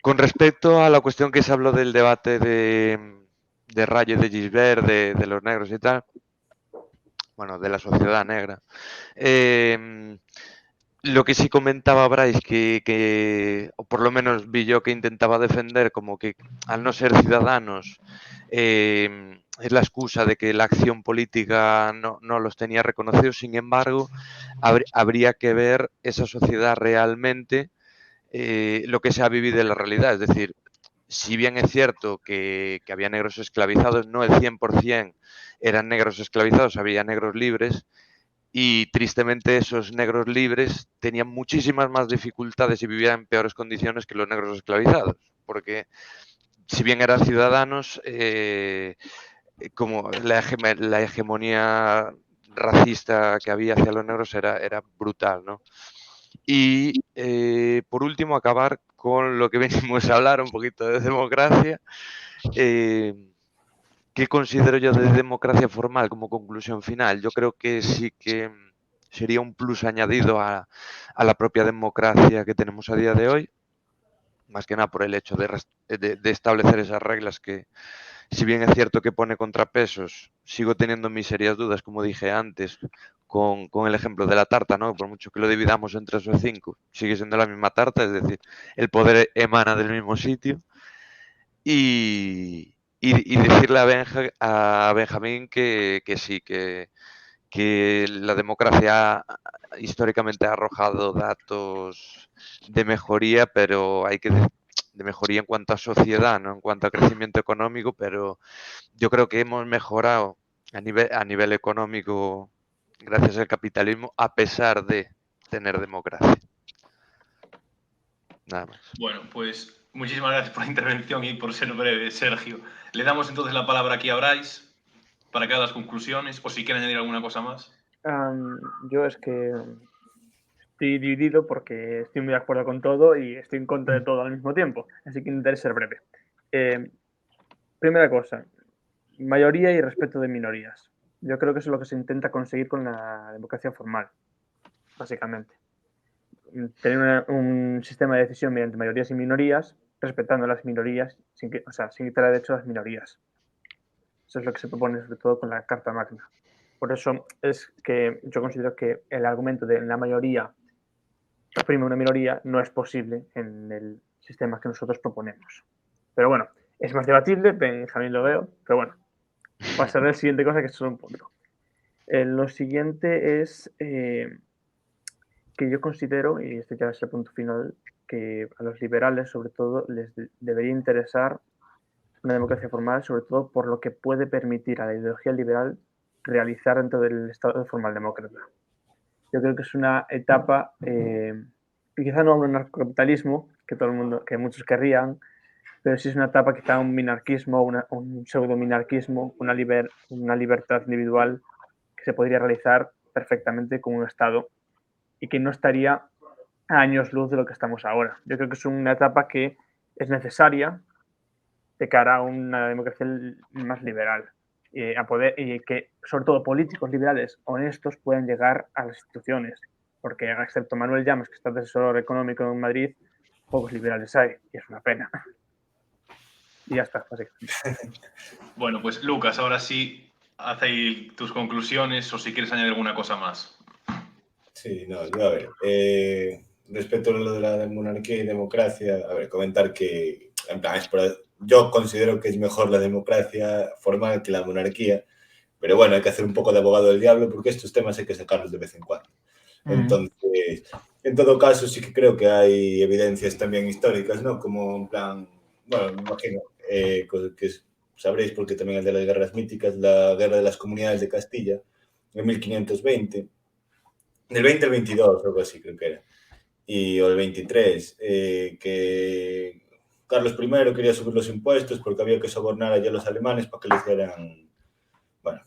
Con respecto a la cuestión que se habló del debate de Rayo de Gisbert, de los negros y tal, bueno, de la sociedad negra, lo que sí comentaba Bryce, o por lo menos vi yo que intentaba defender, como que al no ser ciudadanos, es la excusa de que la acción política no los tenía reconocidos, sin embargo, habría que ver esa sociedad realmente lo que se ha vivido en la realidad. Es decir, si bien es cierto que había negros esclavizados, no el 100% eran negros esclavizados, había negros libres y tristemente esos negros libres tenían muchísimas más dificultades y vivían en peores condiciones que los negros esclavizados, porque si bien eran ciudadanos, como la hegemonía racista que había hacia los negros era brutal, ¿no? Y por último, acabar con lo que venimos a hablar, un poquito de democracia. ¿Qué considero yo de democracia formal como conclusión final? Yo creo que sí que sería un plus añadido a la propia democracia que tenemos a día de hoy, más que nada por el hecho de establecer esas reglas que, si bien es cierto que pone contrapesos, sigo teniendo mis serias dudas, como dije antes, con el ejemplo de la tarta, ¿no? Por mucho que lo dividamos en 3 o 5, sigue siendo la misma tarta, es decir, el poder emana del mismo sitio. Y decirle a Benjamín que sí, que la democracia históricamente ha arrojado datos de mejoría, pero de mejoría en cuanto a sociedad, no en cuanto a crecimiento económico, pero yo creo que hemos mejorado a nivel económico gracias al capitalismo, a pesar de tener democracia. Nada más.
Bueno, pues muchísimas gracias por la intervención y por ser breve, Sergio. Le damos entonces la palabra aquí a Bryce para que haga las conclusiones o si quiere añadir alguna cosa más.
Yo es que estoy dividido porque estoy muy de acuerdo con todo y estoy en contra de todo al mismo tiempo, así que intentaré ser breve. Primera cosa, mayoría y respeto de minorías. Yo creo que eso es lo que se intenta conseguir con la democracia formal, básicamente. Tener un sistema de decisión mediante mayorías y minorías, respetando las minorías, sin quitar derecho a las minorías. Eso es lo que se propone sobre todo con la Carta Magna. Por eso es que yo considero que el argumento de la mayoría oprime una minoría no es posible en el sistema que nosotros proponemos. Pero bueno, es más debatible, Benjamín lo veo, pero bueno, pasaré a la siguiente cosa que es solo un punto. Lo siguiente es que yo considero, y este ya es el punto final, que a los liberales sobre todo les debería interesar una democracia formal, sobre todo por lo que puede permitir a la ideología liberal realizar dentro del Estado formal demócrata. Yo creo que es una etapa, quizá no un anarcocapitalismo, que muchos querrían, pero sí es una etapa quizá un minarquismo, un pseudo-minarquismo, una libertad individual que se podría realizar perfectamente con un Estado y que no estaría a años luz de lo que estamos ahora. Yo creo que es una etapa que es necesaria de cara a una democracia más liberal y que sobre todo políticos liberales honestos puedan llegar a las instituciones, porque excepto Manuel Llamas, que está de asesor económico en Madrid, pocos liberales hay y es una pena. Y ya está, básicamente.
Bueno, pues Lucas, ahora sí, haz ahí tus conclusiones o si quieres añadir alguna cosa más.
Sí, no, yo a ver, respecto a lo de la monarquía y democracia, a ver, comentar que, en plan, yo considero que es mejor la democracia formal que la monarquía, pero bueno, hay que hacer un poco de abogado del diablo porque estos temas hay que sacarlos de vez en cuando. Entonces, en todo caso, sí que creo que hay evidencias también históricas, ¿no? Como, en plan, bueno, me imagino que sabréis porque también el de las guerras míticas, la guerra de las comunidades de Castilla, en 1520, del 20 al 22, algo así creo que era, o el 23, que Carlos I quería subir los impuestos porque había que sobornar allá a los alemanes para que les dieran, bueno,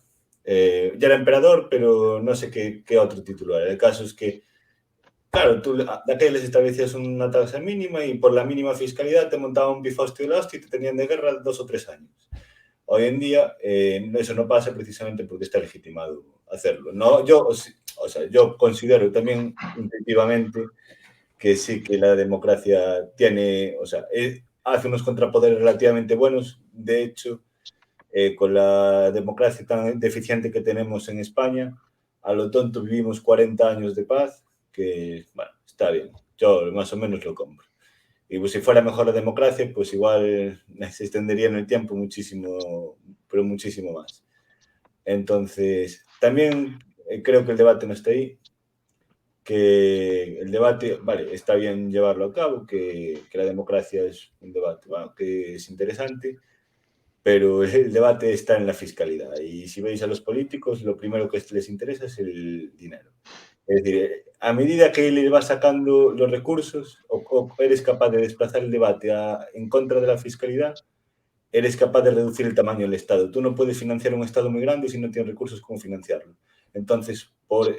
ya era emperador, pero no sé qué otro título era. El caso es que, claro, tú de aquellos les establecías una tasa mínima y por la mínima fiscalidad te montaban un bifostio de la hostia y te tenían de guerra 2 o 3 años. Hoy en día eso no pasa precisamente porque está legitimado hacerlo. No, yo considero también intuitivamente que sí que la democracia tiene, hace unos contrapoderes relativamente buenos. De hecho, con la democracia tan deficiente que tenemos en España, a lo tonto vivimos 40 años de paz, que, bueno, está bien. Yo más o menos lo compro. Y pues si fuera mejor la democracia, pues igual se extendería en el tiempo muchísimo, pero muchísimo más. Entonces, también creo que el debate no está ahí, que el debate, vale, está bien llevarlo a cabo, que la democracia es un debate, bueno, que es interesante, pero el debate está en la fiscalidad. Y si veis a los políticos, lo primero que les interesa es el dinero. Es decir, a medida que le vas sacando los recursos o eres capaz de desplazar el debate en contra de la fiscalidad, eres capaz de reducir el tamaño del Estado. Tú no puedes financiar un Estado muy grande si no tienes recursos, ¿cómo financiarlo? Entonces, por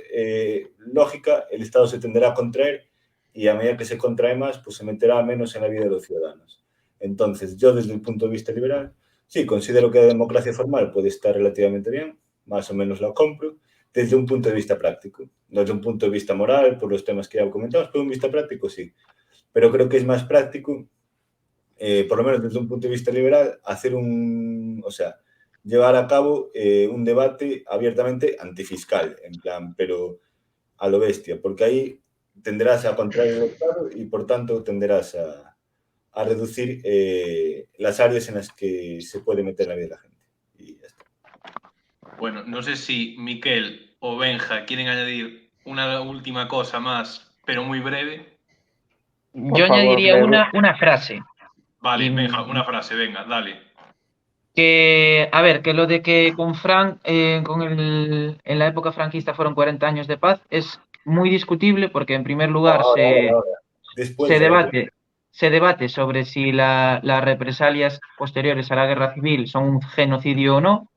lógica, el Estado se tenderá a contraer y a medida que se contrae más, pues se meterá menos en la vida de los ciudadanos. Entonces, yo desde el punto de vista liberal, sí, considero que la democracia formal puede estar relativamente bien, más o menos la compro, desde un punto de vista práctico. No desde un punto de vista moral, por los temas que ya comentamos, pero desde un vista práctico sí. Pero creo que es más práctico, por lo menos desde un punto de vista liberal, llevar a cabo un debate abiertamente antifiscal, en plan, pero a lo bestia, porque ahí tenderás a contraer el Estado y por tanto tenderás a reducir las áreas en las que se puede meter la vida de la gente. Y ya está.
Bueno, no sé si Miquel o Benja quieren añadir una última cosa más, pero muy breve.
Yo añadiría una frase.
Vale, Benja, una frase, venga, dale.
Que, a ver, que lo de que con Frank, en la época franquista fueron 40 años de paz, es muy discutible porque, en primer lugar, se debate sobre si las represalias posteriores a la guerra civil son un genocidio o no.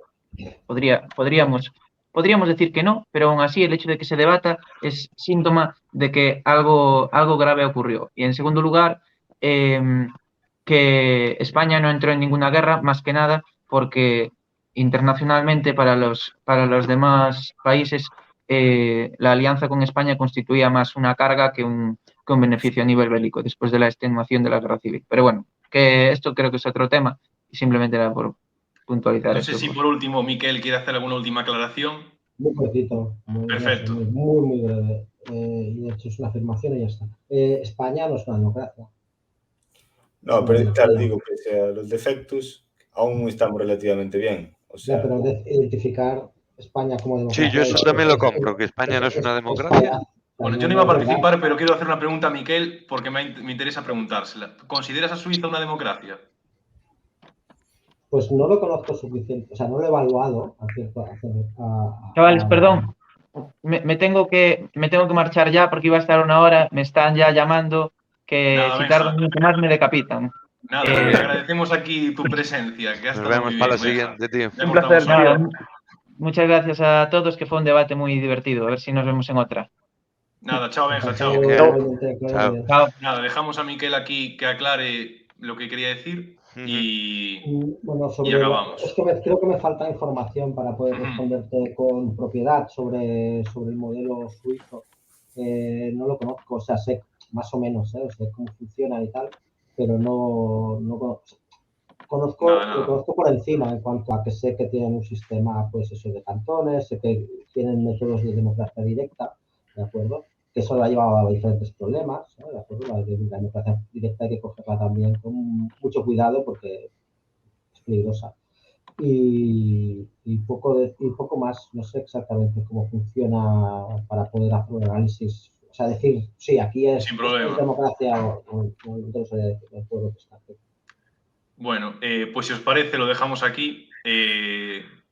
Podríamos decir que no, pero aún así el hecho de que se debata es síntoma de que algo grave ocurrió. Y en segundo lugar, que España no entró en ninguna guerra, más que nada porque internacionalmente para los demás países la alianza con España constituía más una carga que un beneficio a nivel bélico después de la extenuación de la guerra civil. Pero bueno, que esto creo que es otro tema y simplemente era por puntualizar
No sé
esto.
si por último Miquel quiere hacer alguna última aclaración.
Muy cortito.
Perfecto.
Muy breve. Y de hecho es una afirmación y ya está. España no es una democracia.
No, pero claro, digo que sea los defectos, aún estamos relativamente bien. O sea,
Ya, pero identificar España como democracia.
Sí, yo eso también lo compro, que España no es una democracia.
Bueno, yo no iba a participar, pero quiero hacer una pregunta a Miquel porque me interesa preguntársela. ¿Consideras a Suiza una democracia?
Pues no lo conozco suficiente, o sea, no lo he evaluado.
Chavales, perdón, me tengo que marchar ya porque iba a estar una hora, me están ya llamando, que
Nada,
si
Benja.
tardo un minuto más me decapitan.
Nada, te agradecemos aquí tu presencia, que ha
Nos
estado
vemos
muy
para
bien,
la
Benja.
siguiente, tío.
Ya
Un
cortamos
placer,
ahora.
nada, muchas gracias a todos, que fue un debate muy divertido. A ver si nos vemos en otra.
Nada, chao, Benja, chao.
Chao.
Chao.
Nada, dejamos a Miquel aquí que aclare lo que quería decir y
Bueno,
y acabamos.
es que creo que me falta información para poder responderte con propiedad sobre el modelo suizo. No lo conozco, o sea, sé más o menos, sé cómo funciona y tal, pero no conozco. Lo conozco por encima en cuanto a que sé que tienen un sistema, pues eso, de cantones, sé que tienen métodos de democracia directa, ¿de acuerdo? Que eso lo ha llevado a diferentes problemas, ¿no? ¿De acuerdo? La democracia directa hay que cogerla también con mucho cuidado porque es peligrosa. Y poco más, no sé exactamente cómo funciona para poder hacer un análisis, o sea, decir, sí, aquí es democracia o no sé, no puedo estar.
Bueno, pues si os parece lo dejamos aquí.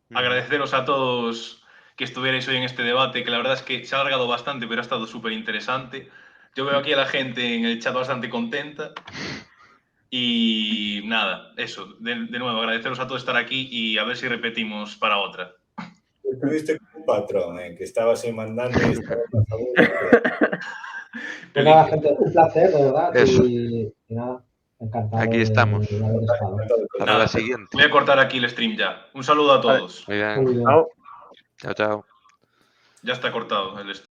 Agradeceros a todos que estuvierais hoy en este debate, que la verdad es que se ha alargado bastante, pero ha estado súper interesante. Yo veo aquí a la gente en el chat bastante contenta. Y nada, eso, de nuevo, agradeceros a todos estar aquí y a ver si repetimos para otra.
Estuviste con un patrón, que estabas ahí mandando y estabas a favor.
Pues nada, gente, un placer, de verdad.
Eso.
Y nada, encantado
Aquí estamos.
de haber estado.
Para
Nada,
la siguiente.
voy a cortar aquí el stream ya. Un saludo a todos.
Muy bien.
Muy bien.
Chao, chao.
Ya está cortado el stream.